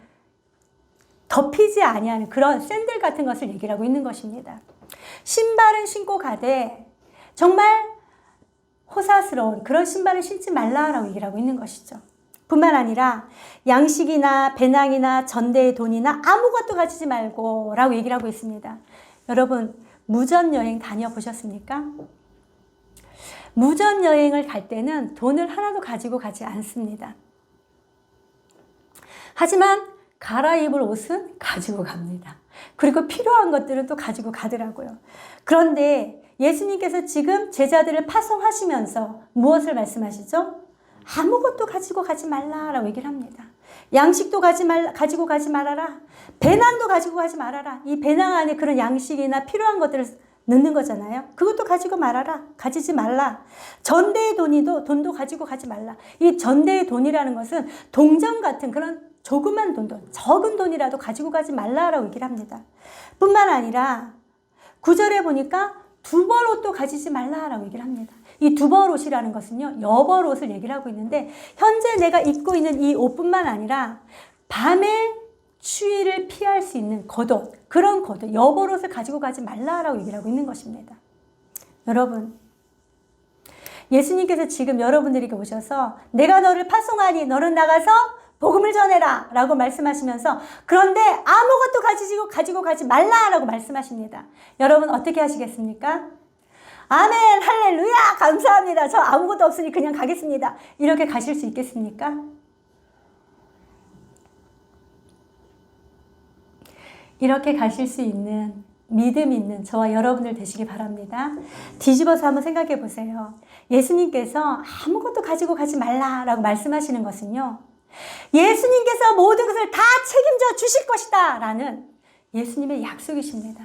덮이지 아니하는 그런 샌들 같은 것을 얘기를 하고 있는 것입니다. 신발은 신고 가되 정말 호사스러운 그런 신발을 신지 말라라고 얘기를 하고 있는 것이죠. 뿐만 아니라 양식이나 배낭이나 전대의 돈이나 아무것도 가지지 말고 라고 얘기를 하고 있습니다. 여러분, 무전여행 다녀보셨습니까? 무전여행을 갈 때는 돈을 하나도 가지고 가지 않습니다. 하지만 갈아입을 옷은 가지고 갑니다. 그리고 필요한 것들은 또 가지고 가더라고요. 그런데 예수님께서 지금 제자들을 파송하시면서 무엇을 말씀하시죠? 아무것도 가지고 가지 말라라고 얘기를 합니다. 양식도 가지고 가지 말아라. 배낭도 가지고 가지 말아라. 이 배낭 안에 그런 양식이나 필요한 것들을 넣는 거잖아요. 그것도 가지고 말아라. 가지지 말라. 전대의 돈도 가지고 가지 말라. 이 전대의 돈이라는 것은 동전 같은 그런 조그만 돈도, 적은 돈이라도 가지고 가지 말라라고 얘기를 합니다. 뿐만 아니라 9절에 보니까 두 벌 옷도 가지지 말라라고 얘기를 합니다. 이 두 벌 옷이라는 것은요, 여벌 옷을 얘기를 하고 있는데, 현재 내가 입고 있는 이 옷뿐만 아니라 밤에 추위를 피할 수 있는 겉옷, 그런 겉옷, 여벌 옷을 가지고 가지 말라라고 얘기를 하고 있는 것입니다. 여러분, 예수님께서 지금 여러분들에게 오셔서 내가 너를 파송하니 너는 나가서 복음을 전해라 라고 말씀하시면서, 그런데 아무것도 가지고 가지 말라 라고 말씀하십니다. 여러분 어떻게 하시겠습니까? 아멘, 할렐루야, 감사합니다. 저 아무것도 없으니 그냥 가겠습니다. 이렇게 가실 수 있겠습니까? 이렇게 가실 수 있는 믿음 있는 저와 여러분들 되시기 바랍니다. 뒤집어서 한번 생각해 보세요. 예수님께서 아무것도 가지고 가지 말라라고 말씀하시는 것은요, 예수님께서 모든 것을 다 책임져 주실 것이다 라는 예수님의 약속이십니다.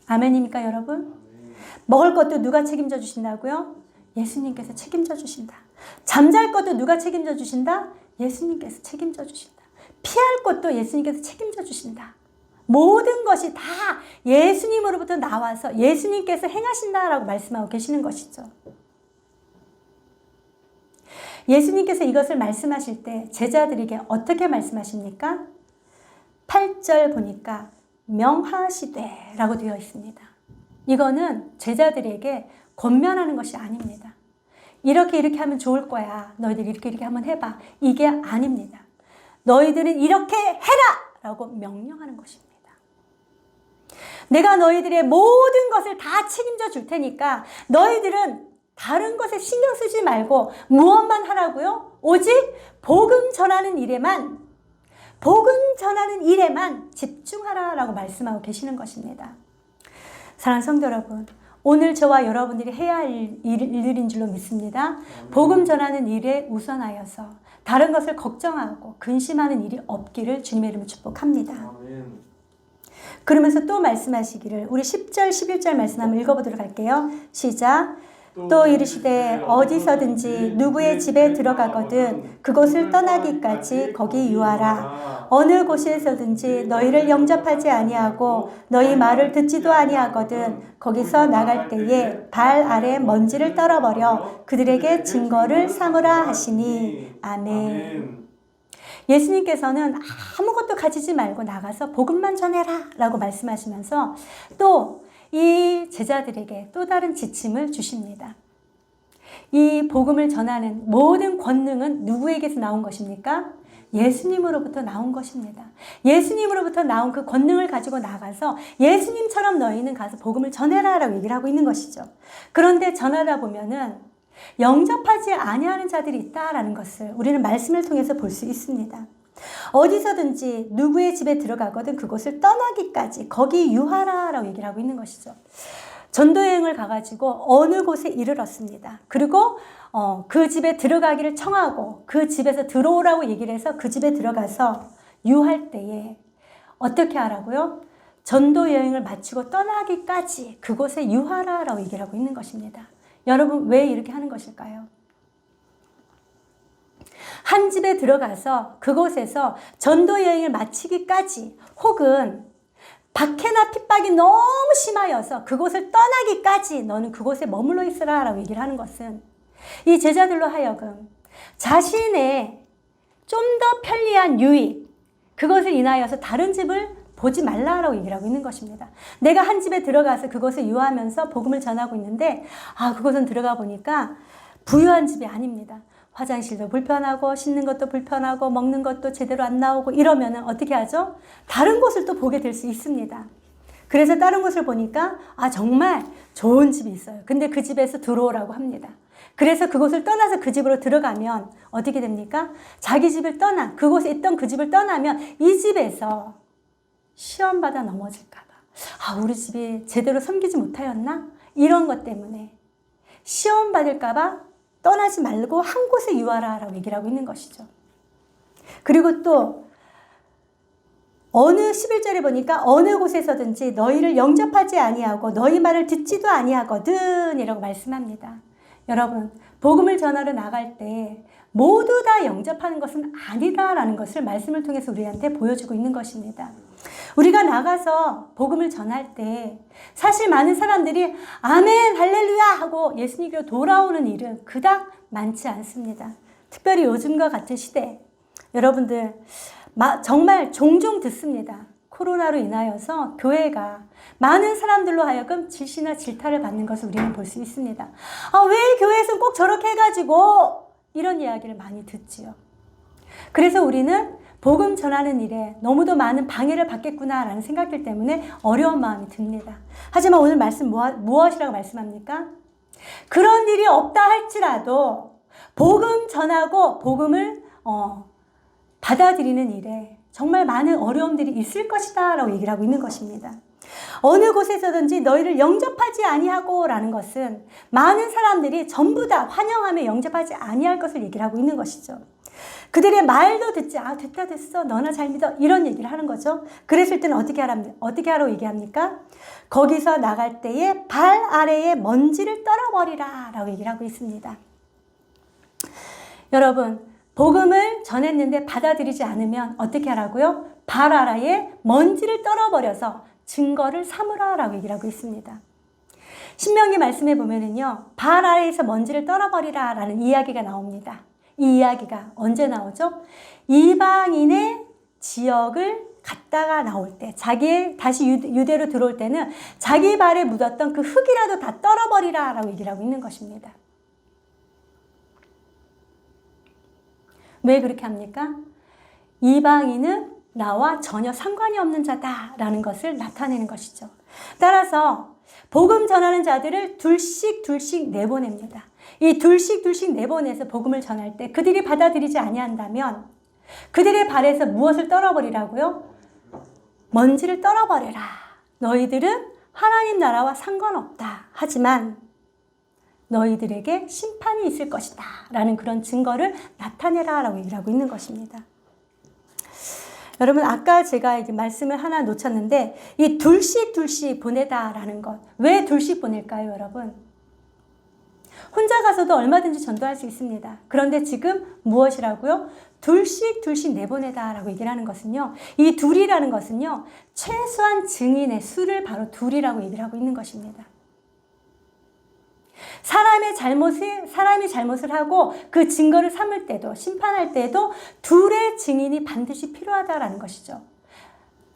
아멘입니까 여러분? 먹을 것도 누가 책임져 주신다고요? 예수님께서 책임져 주신다. 잠잘 것도 누가 책임져 주신다? 예수님께서 책임져 주신다. 피할 것도 예수님께서 책임져 주신다. 모든 것이 다 예수님으로부터 나와서 예수님께서 행하신다라고 말씀하고 계시는 것이죠. 예수님께서 이것을 말씀하실 때 제자들에게 어떻게 말씀하십니까? 8절 보니까 명하시되 라고 되어 있습니다. 이거는 제자들에게 권면하는 것이 아닙니다. 이렇게 하면 좋을 거야. 너희들 이렇게 한번 해봐. 이게 아닙니다. 너희들은 이렇게 해라! 라고 명령하는 것입니다. 내가 너희들의 모든 것을 다 책임져 줄 테니까 너희들은 다른 것에 신경 쓰지 말고 무엇만 하라고요? 오직 복음 전하는 일에만 집중하라라고 말씀하고 계시는 것입니다. 사랑하는 성도 여러분, 오늘 저와 여러분들이 해야 할 일들인 줄로 믿습니다. 복음 전하는 일에 우선하여서 다른 것을 걱정하고 근심하는 일이 없기를 주님의 이름으로 축복합니다. 그러면서 또 말씀하시기를, 우리 10절 11절 말씀 한번 읽어보도록 할게요. 시작. 또 이르시되 어디서든지 누구의 집에 들어가거든 그곳을 떠나기까지 거기 유하라. 어느 곳에서든지 너희를 영접하지 아니하고 너희 말을 듣지도 아니하거든 거기서 나갈 때에 발 아래 먼지를 떨어버려 그들에게 증거를 삼으라 하시니. 아멘. 예수님께서는 아무것도 가지지 말고 나가서 복음만 전해라 라고 말씀하시면서 또 이 제자들에게 또 다른 지침을 주십니다. 이 복음을 전하는 모든 권능은 누구에게서 나온 것입니까? 예수님으로부터 나온 것입니다. 예수님으로부터 나온 그 권능을 가지고 나가서 예수님처럼 너희는 가서 복음을 전해라 라고 얘기를 하고 있는 것이죠. 그런데 전하다 보면은 영접하지 아니하는 자들이 있다라는 것을 우리는 말씀을 통해서 볼 수 있습니다. 어디서든지 누구의 집에 들어가거든 그곳을 떠나기까지 거기 유하라 라고 얘기를 하고 있는 것이죠. 전도여행을 가가지고 어느 곳에 이르렀습니다. 그리고 그 집에 들어가기를 청하고 그 집에서 들어오라고 얘기를 해서 그 집에 들어가서 유할 때에 어떻게 하라고요? 전도여행을 마치고 떠나기까지 그곳에 유하라 라고 얘기를 하고 있는 것입니다. 여러분 왜 이렇게 하는 것일까요? 한 집에 들어가서 그곳에서 전도여행을 마치기까지 혹은 박해나 핍박이 너무 심하여서 그곳을 떠나기까지 너는 그곳에 머물러 있으라 라고 얘기를 하는 것은 이 제자들로 하여금 자신의 좀 더 편리한 유익, 그것을 인하여서 다른 집을 보지 말라라고 얘기를 하고 있는 것입니다. 내가 한 집에 들어가서 그것을 유하면서 복음을 전하고 있는데 그곳은 들어가 보니까 부유한 집이 아닙니다. 화장실도 불편하고 씻는 것도 불편하고 먹는 것도 제대로 안 나오고 이러면은 어떻게 하죠? 다른 곳을 또 보게 될 수 있습니다. 그래서 다른 곳을 보니까 정말 좋은 집이 있어요. 근데 그 집에서 들어오라고 합니다. 그래서 그곳을 떠나서 그 집으로 들어가면 어떻게 됩니까? 자기 집을 그곳에 있던 그 집을 떠나면 이 집에서 시험 받아 넘어질까 봐. 우리 집이 제대로 섬기지 못하였나? 이런 것 때문에 시험 받을까 봐 떠나지 말고 한 곳에 유하라 라고 얘기를 하고 있는 것이죠. 그리고 또 어느 11절에 보니까 어느 곳에서든지 너희를 영접하지 아니하고 너희 말을 듣지도 아니하거든 이라고 말씀합니다. 여러분 복음을 전하러 나갈 때 모두 다 영접하는 것은 아니다라는 것을 말씀을 통해서 우리한테 보여주고 있는 것입니다. 우리가 나가서 복음을 전할 때 사실 많은 사람들이 아멘 할렐루야 하고 예수님께로 돌아오는 일은 그닥 많지 않습니다. 특별히 요즘과 같은 시대 여러분들 정말 종종 듣습니다. 코로나로 인하여서 교회가 많은 사람들로 하여금 질시나 질타를 받는 것을 우리는 볼 수 있습니다. 왜 교회에서는 꼭 저렇게 해가지고 이런 이야기를 많이 듣지요. 그래서 우리는 복음 전하는 일에 너무도 많은 방해를 받겠구나라는 생각들 때문에 어려운 마음이 듭니다. 하지만 오늘 말씀 무엇이라고 말씀합니까? 그런 일이 없다 할지라도 복음 전하고 복음을 받아들이는 일에 정말 많은 어려움들이 있을 것이다 라고 얘기를 하고 있는 것입니다. 어느 곳에서든지 너희를 영접하지 아니하고 라는 것은 많은 사람들이 전부 다 환영하며 영접하지 아니할 것을 얘기를 하고 있는 것이죠. 그들의 말도 듣지 됐다 됐어 너나 잘 믿어 이런 얘기를 하는 거죠. 그랬을 때는 어떻게 하라고 얘기합니까? 거기서 나갈 때에 발 아래에 먼지를 떨어버리라 라고 얘기를 하고 있습니다. 여러분 복음을 전했는데 받아들이지 않으면 어떻게 하라고요? 발 아래에 먼지를 떨어버려서 증거를 삼으라 라고 얘기를 하고 있습니다. 신명기 말씀에 보면은요, 발 아래에서 먼지를 떨어버리라 라는 이야기가 나옵니다. 이 이야기가 언제 나오죠? 이방인의 지역을 갔다가 나올 때, 다시 유대로 들어올 때는 자기 발에 묻었던 그 흙이라도 다 떨어버리라 라고 얘기를 하고 있는 것입니다. 왜 그렇게 합니까? 이방인은 나와 전혀 상관이 없는 자다라는 것을 나타내는 것이죠. 따라서 복음 전하는 자들을 둘씩 내보냅니다. 이 둘씩 내보내서 복음을 전할 때 그들이 받아들이지 아니한다면 그들의 발에서 무엇을 떨어버리라고요? 먼지를 떨어버려라. 너희들은 하나님 나라와 상관없다. 하지만 너희들에게 심판이 있을 것이다 라는 그런 증거를 나타내라 라고 얘기를 하고 있는 것입니다. 여러분 아까 제가 이제 말씀을 하나 놓쳤는데 이 둘씩 보내다 라는 것, 왜 둘씩 보낼까요 여러분? 혼자 가서도 얼마든지 전도할 수 있습니다. 그런데 지금 무엇이라고요? 둘씩 내보내다 라고 얘기를 하는 것은요, 이 둘이라는 것은요 최소한 증인의 수를 바로 둘이라고 얘기를 하고 있는 것입니다. 사람이 잘못을 하고 그 증거를 삼을 때도 심판할 때도 둘의 증인이 반드시 필요하다라는 것이죠.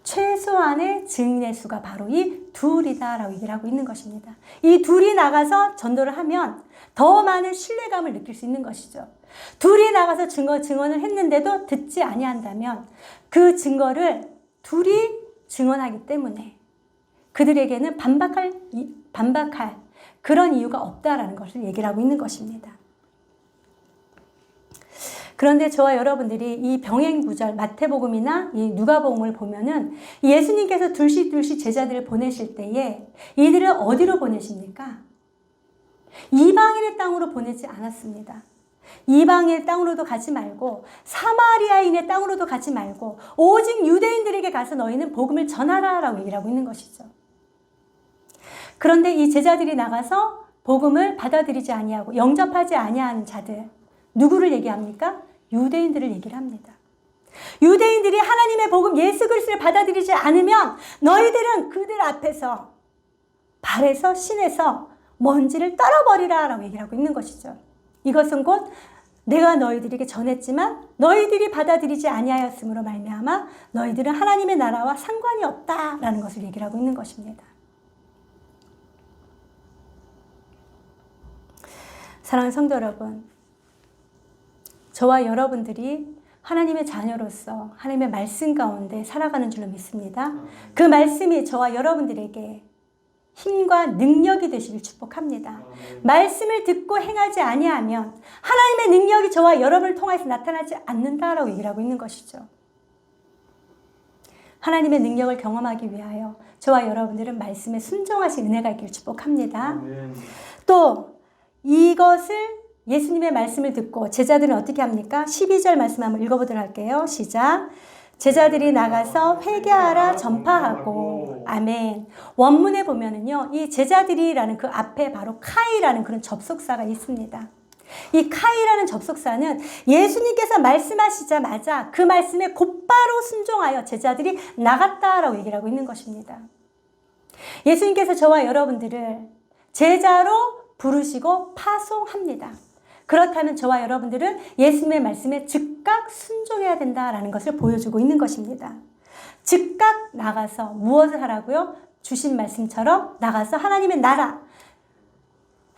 최소한의 증인의 수가 바로 이 둘이다라고 얘기를 하고 있는 것입니다. 이 둘이 나가서 전도를 하면 더 많은 신뢰감을 느낄 수 있는 것이죠. 둘이 나가서 증언을 했는데도 듣지 아니한다면 그 증거를 둘이 증언하기 때문에 그들에게는 반박할 그런 이유가 없다라는 것을 얘기를 하고 있는 것입니다. 그런데 저와 여러분들이 이 병행 구절 마태복음이나 이 누가복음을 보면은 예수님께서 둘씩 제자들을 보내실 때에 이들을 어디로 보내십니까? 이방인의 땅으로 보내지 않았습니다. 이방인의 땅으로도 가지 말고 사마리아인의 땅으로도 가지 말고 오직 유대인들에게 가서 너희는 복음을 전하라라고 얘기를 하고 있는 것이죠. 그런데 이 제자들이 나가서 복음을 받아들이지 아니하고 영접하지 아니하는 자들, 누구를 얘기합니까? 유대인들을 얘기를 합니다. 유대인들이 하나님의 복음 예수 그리스도를 받아들이지 않으면 너희들은 그들 앞에서 발에서 신에서 먼지를 떨어버리라 라고 얘기를 하고 있는 것이죠. 이것은 곧 내가 너희들에게 전했지만 너희들이 받아들이지 아니하였으므로 말미암아 너희들은 하나님의 나라와 상관이 없다라는 것을 얘기를 하고 있는 것입니다. 사랑하는 성도 여러분, 저와 여러분들이 하나님의 자녀로서 하나님의 말씀 가운데 살아가는 줄로 믿습니다. 그 말씀이 저와 여러분들에게 힘과 능력이 되시길 축복합니다. 말씀을 듣고 행하지 아니하면 하나님의 능력이 저와 여러분을 통해서 나타나지 않는다라고 얘기를 하고 있는 것이죠. 하나님의 능력을 경험하기 위하여 저와 여러분들은 말씀에 순종하신 은혜가 있기를 축복합니다. 또 이것을 예수님의 말씀을 듣고 제자들은 어떻게 합니까? 12절 말씀 한번 읽어보도록 할게요. 시작. 제자들이 나가서 회개하라 전파하고. 아멘. 원문에 보면은요, 이 제자들이라는 그 앞에 바로 카이라는 그런 접속사가 있습니다. 이 카이라는 접속사는 예수님께서 말씀하시자마자 그 말씀에 곧바로 순종하여 제자들이 나갔다라고 얘기를 하고 있는 것입니다. 예수님께서 저와 여러분들을 제자로 부르시고 파송합니다. 그렇다면 저와 여러분들은 예수님의 말씀에 즉각 순종해야 된다라는 것을 보여주고 있는 것입니다. 즉각 나가서 무엇을 하라고요? 주신 말씀처럼 나가서 하나님의 나라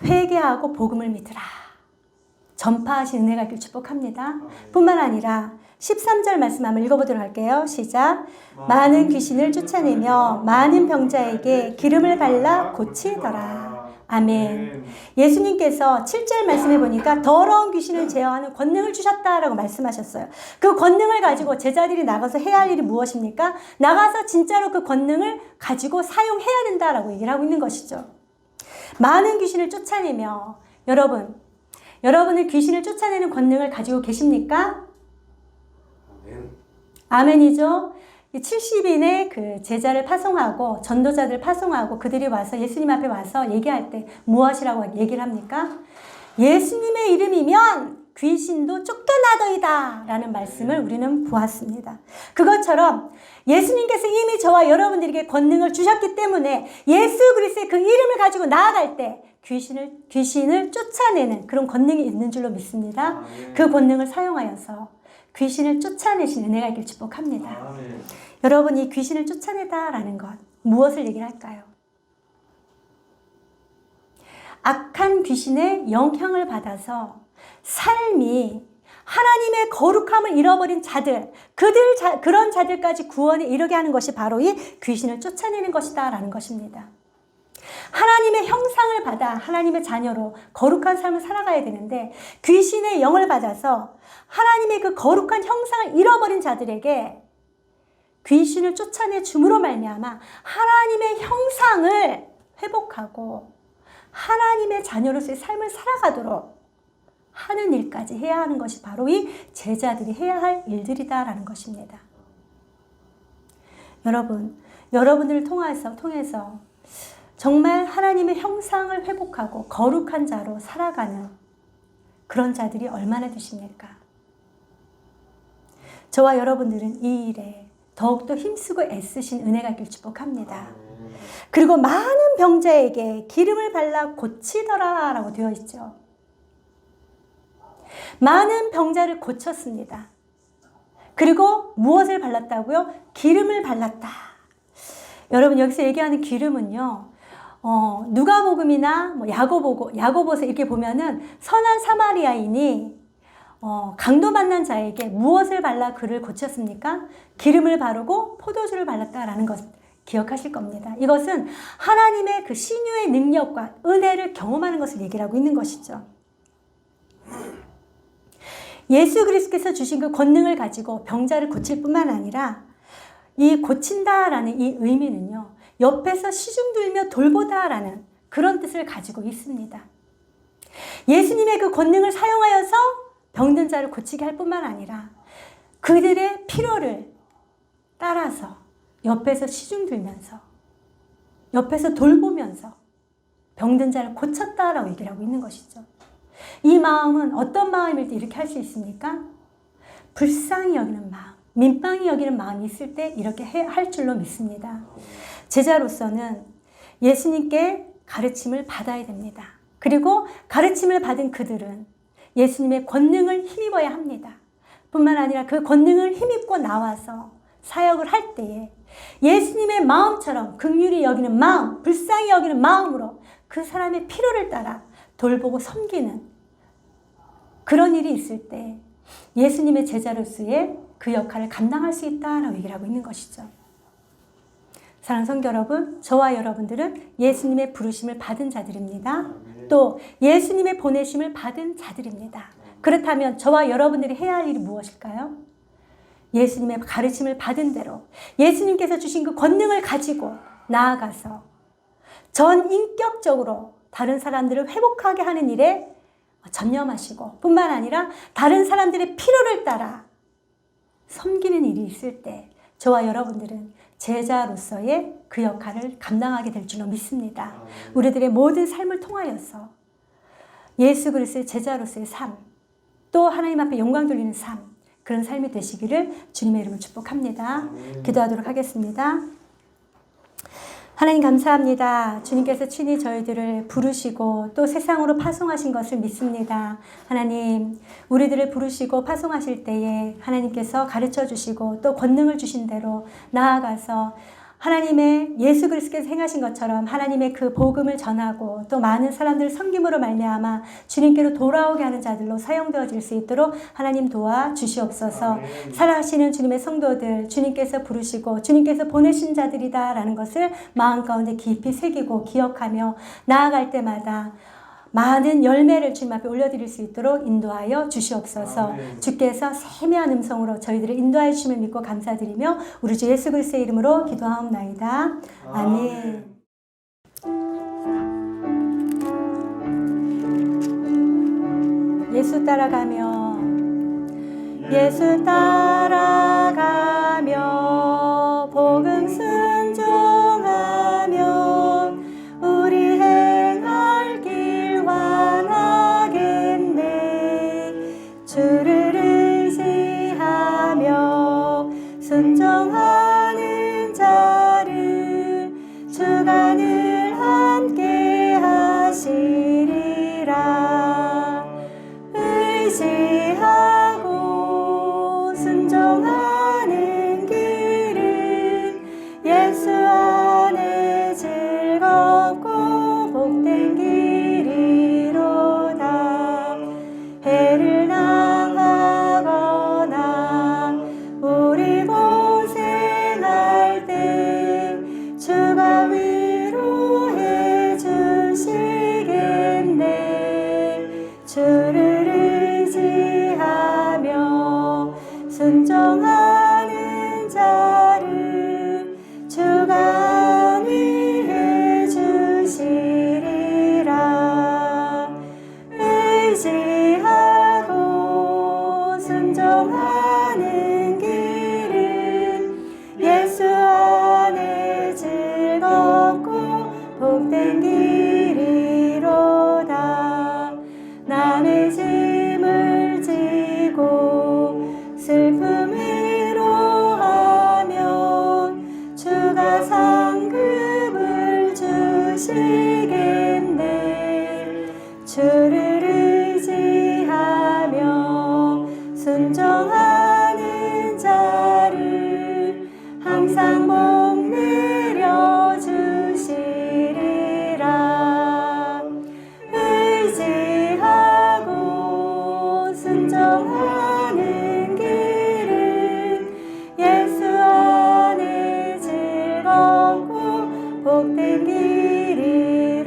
회개하고 복음을 믿으라. 전파하신 은혜가 있길 축복합니다. 뿐만 아니라 13절 말씀 한번 읽어보도록 할게요. 시작. 많은 귀신을 쫓아내며 많은 병자에게 기름을 발라 고치더라. 아멘. 예수님께서 7절 말씀해 보니까 더러운 귀신을 제어하는 권능을 주셨다라고 말씀하셨어요. 그 권능을 가지고 제자들이 나가서 해야 할 일이 무엇입니까? 나가서 진짜로 그 권능을 가지고 사용해야 된다라고 얘기를 하고 있는 것이죠. 많은 귀신을 쫓아내며 여러분을 귀신을 쫓아내는 권능을 가지고 계십니까? 아멘이죠. 70인의 그 제자를 파송하고 전도자들을 파송하고 그들이 와서 예수님 앞에 와서 얘기할 때 무엇이라고 얘기를 합니까? 예수님의 이름이면 귀신도 쫓겨나더이다 라는 말씀을 우리는 보았습니다. 그것처럼 예수님께서 이미 저와 여러분들에게 권능을 주셨기 때문에 예수 그리스도의 그 이름을 가지고 나아갈 때 귀신을 쫓아내는 그런 권능이 있는 줄로 믿습니다. 그 권능을 사용하여서 귀신을 쫓아내신 은혜가 있길 축복합니다. 여러분, 이 귀신을 쫓아내다라는 것 무엇을 얘기를 할까요? 악한 귀신의 영향을 받아서 삶이 하나님의 거룩함을 잃어버린 자들, 그런 자들까지 구원에 이르게 하는 것이 바로 이 귀신을 쫓아내는 것이다 라는 것입니다. 하나님의 형상을 받아 하나님의 자녀로 거룩한 삶을 살아가야 되는데 귀신의 영을 받아서 하나님의 그 거룩한 형상을 잃어버린 자들에게 귀신을 쫓아내 줌으로 말미암아 하나님의 형상을 회복하고 하나님의 자녀로서의 삶을 살아가도록 하는 일까지 해야 하는 것이 바로 이 제자들이 해야 할 일들이다라는 것입니다. 여러분들을 통해서 정말 하나님의 형상을 회복하고 거룩한 자로 살아가는 그런 자들이 얼마나 되십니까? 저와 여러분들은 이 일에 더욱더 힘쓰고 애쓰신 은혜가 있길 축복합니다. 그리고 많은 병자에게 기름을 발라 고치더라 라고 되어 있죠. 많은 병자를 고쳤습니다. 그리고 무엇을 발랐다고요? 기름을 발랐다. 여러분, 여기서 얘기하는 기름은요, 누가복음이나 야고보서 이렇게 보면은 선한 사마리아인이 강도 만난 자에게 무엇을 발라 그를 고쳤습니까? 기름을 바르고 포도주를 발랐다라는 것 기억하실 겁니다. 이것은 하나님의 그 신유의 능력과 은혜를 경험하는 것을 얘기를 하고 있는 것이죠. 예수 그리스도께서 주신 그 권능을 가지고 병자를 고칠 뿐만 아니라 이 고친다라는 이 의미는요, 옆에서 시중들며 돌보다라는 그런 뜻을 가지고 있습니다. 예수님의 그 권능을 사용하여서 병든 자를 고치게 할 뿐만 아니라 그들의 필요를 따라서 옆에서 시중들면서 옆에서 돌보면서 병든 자를 고쳤다라고 얘기를 하고 있는 것이죠. 이 마음은 어떤 마음일 때 이렇게 할 수 있습니까? 불쌍히 여기는 마음, 민망히 여기는 마음이 있을 때 이렇게 할 줄로 믿습니다. 제자로서는 예수님께 가르침을 받아야 됩니다. 그리고 가르침을 받은 그들은 예수님의 권능을 힘입어야 합니다. 뿐만 아니라 그 권능을 힘입고 나와서 사역을 할 때에 예수님의 마음처럼 긍휼히 여기는 마음, 불쌍히 여기는 마음으로 그 사람의 필요를 따라 돌보고 섬기는 그런 일이 있을 때 예수님의 제자로서의 그 역할을 감당할 수 있다라고 얘기를 하고 있는 것이죠. 사랑하는 성도 여러분, 저와 여러분들은 예수님의 부르심을 받은 자들입니다. 또 예수님의 보내심을 받은 자들입니다. 그렇다면 저와 여러분들이 해야 할 일이 무엇일까요? 예수님의 가르침을 받은 대로 예수님께서 주신 그 권능을 가지고 나아가서 전 인격적으로 다른 사람들을 회복하게 하는 일에 전념하시고 뿐만 아니라 다른 사람들의 필요를 따라 섬기는 일이 있을 때 저와 여러분들은 제자로서의 그 역할을 감당하게 될 줄로 믿습니다. 우리들의 모든 삶을 통하여서 예수 그리스도의 제자로서의 삶, 또 하나님 앞에 영광 돌리는 삶, 그런 삶이 되시기를 주님의 이름으로 축복합니다. 기도하도록 하겠습니다. 하나님 감사합니다. 주님께서 친히 저희들을 부르시고 또 세상으로 파송하신 것을 믿습니다. 하나님, 우리들을 부르시고 파송하실 때에 하나님께서 가르쳐 주시고 또 권능을 주신 대로 나아가서 하나님의 예수 그리스도께서 행하신 것처럼 하나님의 그 복음을 전하고 또 많은 사람들을 섬김으로 말미암아 주님께로 돌아오게 하는 자들로 사용되어질 수 있도록 하나님 도와 주시옵소서. 살아가시는 주님의 성도들, 주님께서 부르시고 주님께서 보내신 자들이다라는 것을 마음 가운데 깊이 새기고 기억하며 나아갈 때마다 많은 열매를 주님 앞에 올려드릴 수 있도록 인도하여 주시옵소서. 주께서 세미한 음성으로 저희들을 인도하여 주심을 믿고 감사드리며 우리 주 예수 그리스도의 이름으로 기도하옵나이다. 아멘. 예수 따라가며 예수 따라가며 복음 순종하며 우리 행할 길 완하겠네. 주를 의지하며 순종하는 자를 주가 늘 함께 하시리라. 의지하고 순종하는 길은 예수 안에 즐겁고 복된 길이로다. 해를 당하거나 우리 고생할 때 주가 위로해 주시겠네. 주를 의지하며 순종하는 자를 주가 안위해 주시리라. 의지하고 순종하는 길은 예수 안에 즐겁고 복된 길이로다. 남의 짐을 지고 슬픔 위로하면 주가 상급을 주시겠네. 주를 의지하며 순종하는 자를 항상 복 내려 주시리라. 의지하고 순종하는 길은 예수 안에 즐겁고 복된 길이로다.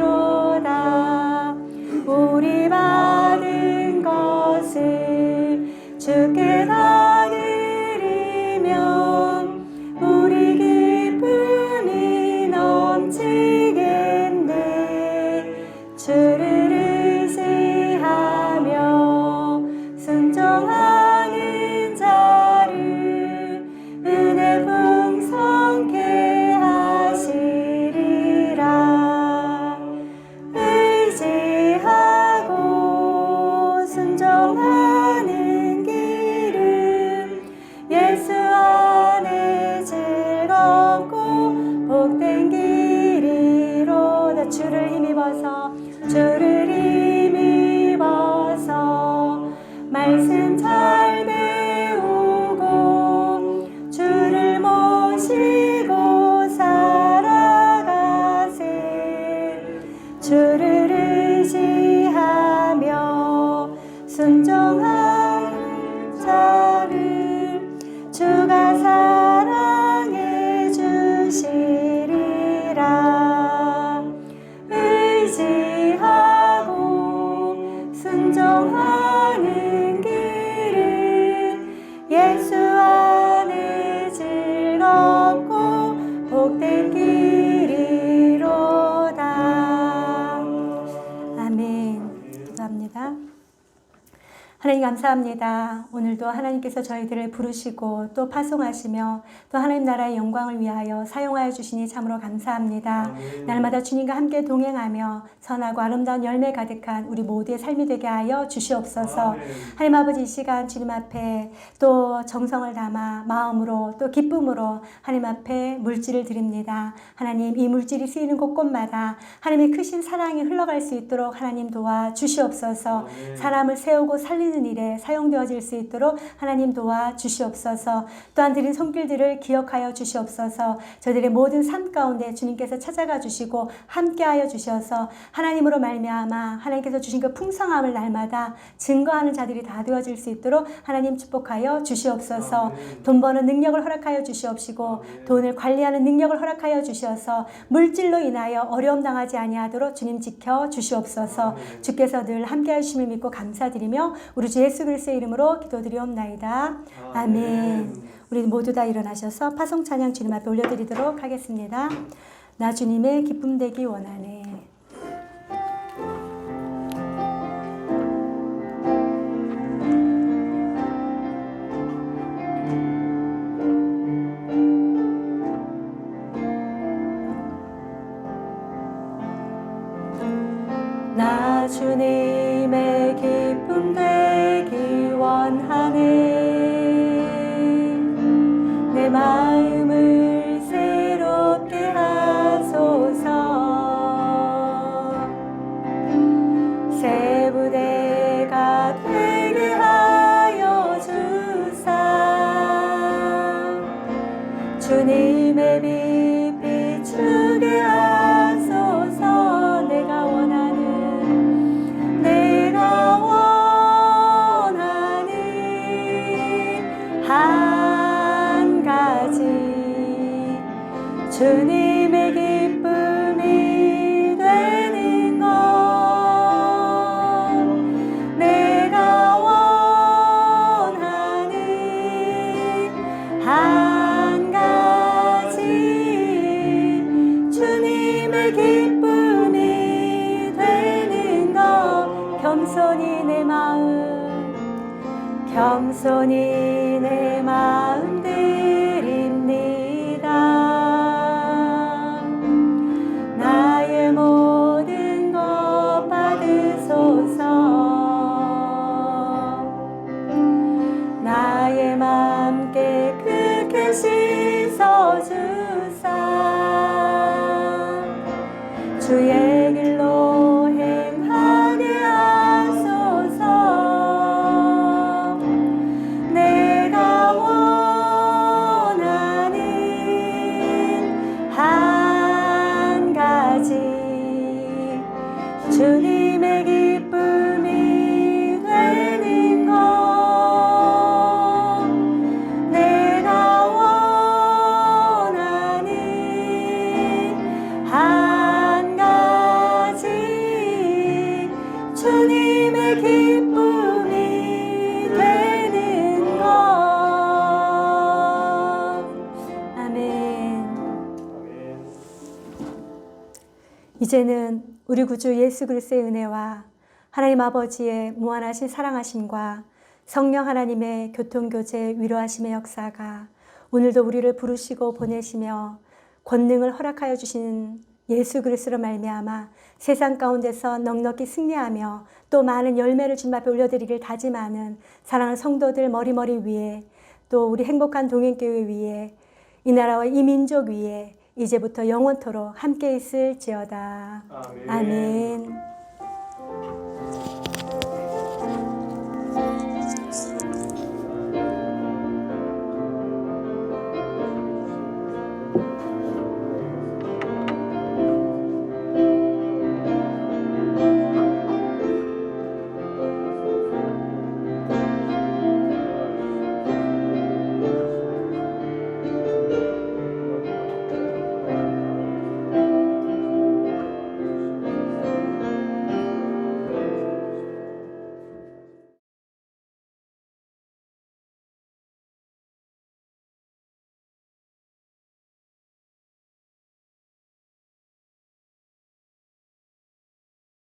우리 받은 것을 주께 다 드리면 우리 기쁨이 넘치겠네. 주를 의지하며 순종하는 자를 은혜 풍성케 하시리라. 의지하고 순종하는 길은 예수 안에 즐겁고 복된 길이로다. 주를 힘입어서 말씀 잘 배우고 주를 모시고 살아가세. 주를 의지하며 순종하는 자를 주가 사랑해 주시리라. 의지하고 순종하는 길은 예수 안에 즐겁고 복된 길이로다. 아멘. 기도합니다. 하나님 감사합니다. 오늘도 하나님께서 저희들을 부르시고 또 파송하시며 또 하나님 나라의 영광을 위하여 사용하여 주시니 참으로 감사합니다. 아멘. 날마다 주님과 함께 동행하며 선하고 아름다운 열매 가득한 우리 모두의 삶이 되게 하여 주시옵소서. 아멘. 하나님 아버지 이 시간 주님 앞에 또 정성을 담아 마음으로 또 기쁨으로 하나님 앞에 물질을 드립니다. 하나님 이 물질이 쓰이는 곳곳마다 하나님의 크신 사랑이 흘러갈 수 있도록 하나님 도와 주시옵소서. 아멘. 사람을 세우고 살리는 일에 사용되어질 수 있도록 하나님 도와 주시옵소서. 또한 드린 손길들을 기억하여 주시옵소서. 저들의 모든 삶 가운데 주님께서 찾아가 주시고 함께하여 주셔서 하나님으로 말미암아 하나님께서 주신 그 풍성함을 날마다 증거하는 자들이 다 되어질 수 있도록 하나님 축복하여 주시옵소서. 아멘. 돈 버는 능력을 허락하여 주시옵시고 아멘. 돈을 관리하는 능력을 허락하여 주셔서 물질로 인하여 어려움 당하지 아니하도록 주님 지켜 주시옵소서. 아멘. 주께서 늘 함께해 주심을 믿고 감사드리며 우리 주 예수 그리스도의 이름으로 기도드리옵나이다. 아멘. 우리 모두 다 일어나셔서 파송 찬양 주님 앞에 올려드리도록 하겠습니다. 나 주님의 기쁨 되기 원하네. 나 주님의 기쁨 되기 원하네. 내 마음을 새롭게 하소서. 새 부대가 되게 하여 주사. 주님의 빛 비추게 하소서. 내가 원하는 한 가지 주님의 기쁨이 되는 것. 내가 원하는 한 가지 주님의 기쁨이 되는 것. 겸손히 내 마음 드립니다. 나의 모든 것 받으소서. 나의 맘 깨끗게 씻어주사. 주의 길로 행하게 하소서. 내가 원하는 한 가지 주님의 기쁨이 되는 것. 내가 원하는 한 가지 주님의 기쁨이 되는 것. 아멘. 아멘. 이제는 우리 구주 예수 그리스도의 은혜와 하나님 아버지의 무한하신 사랑하심과 성령 하나님의 교통교제 위로하심의 역사가 오늘도 우리를 부르시고 보내시며 권능을 허락하여 주시는 예수 그리스도로 말미암아 세상 가운데서 넉넉히 승리하며 또 많은 열매를 주님 앞에 올려드리길 다짐하는 사랑하는 성도들 머리머리 위에 또 우리 행복한 동행교회 위에 이 나라와 이 민족 위에 이제부터 영원토록 함께 있을지어다. 아멘. 아멘.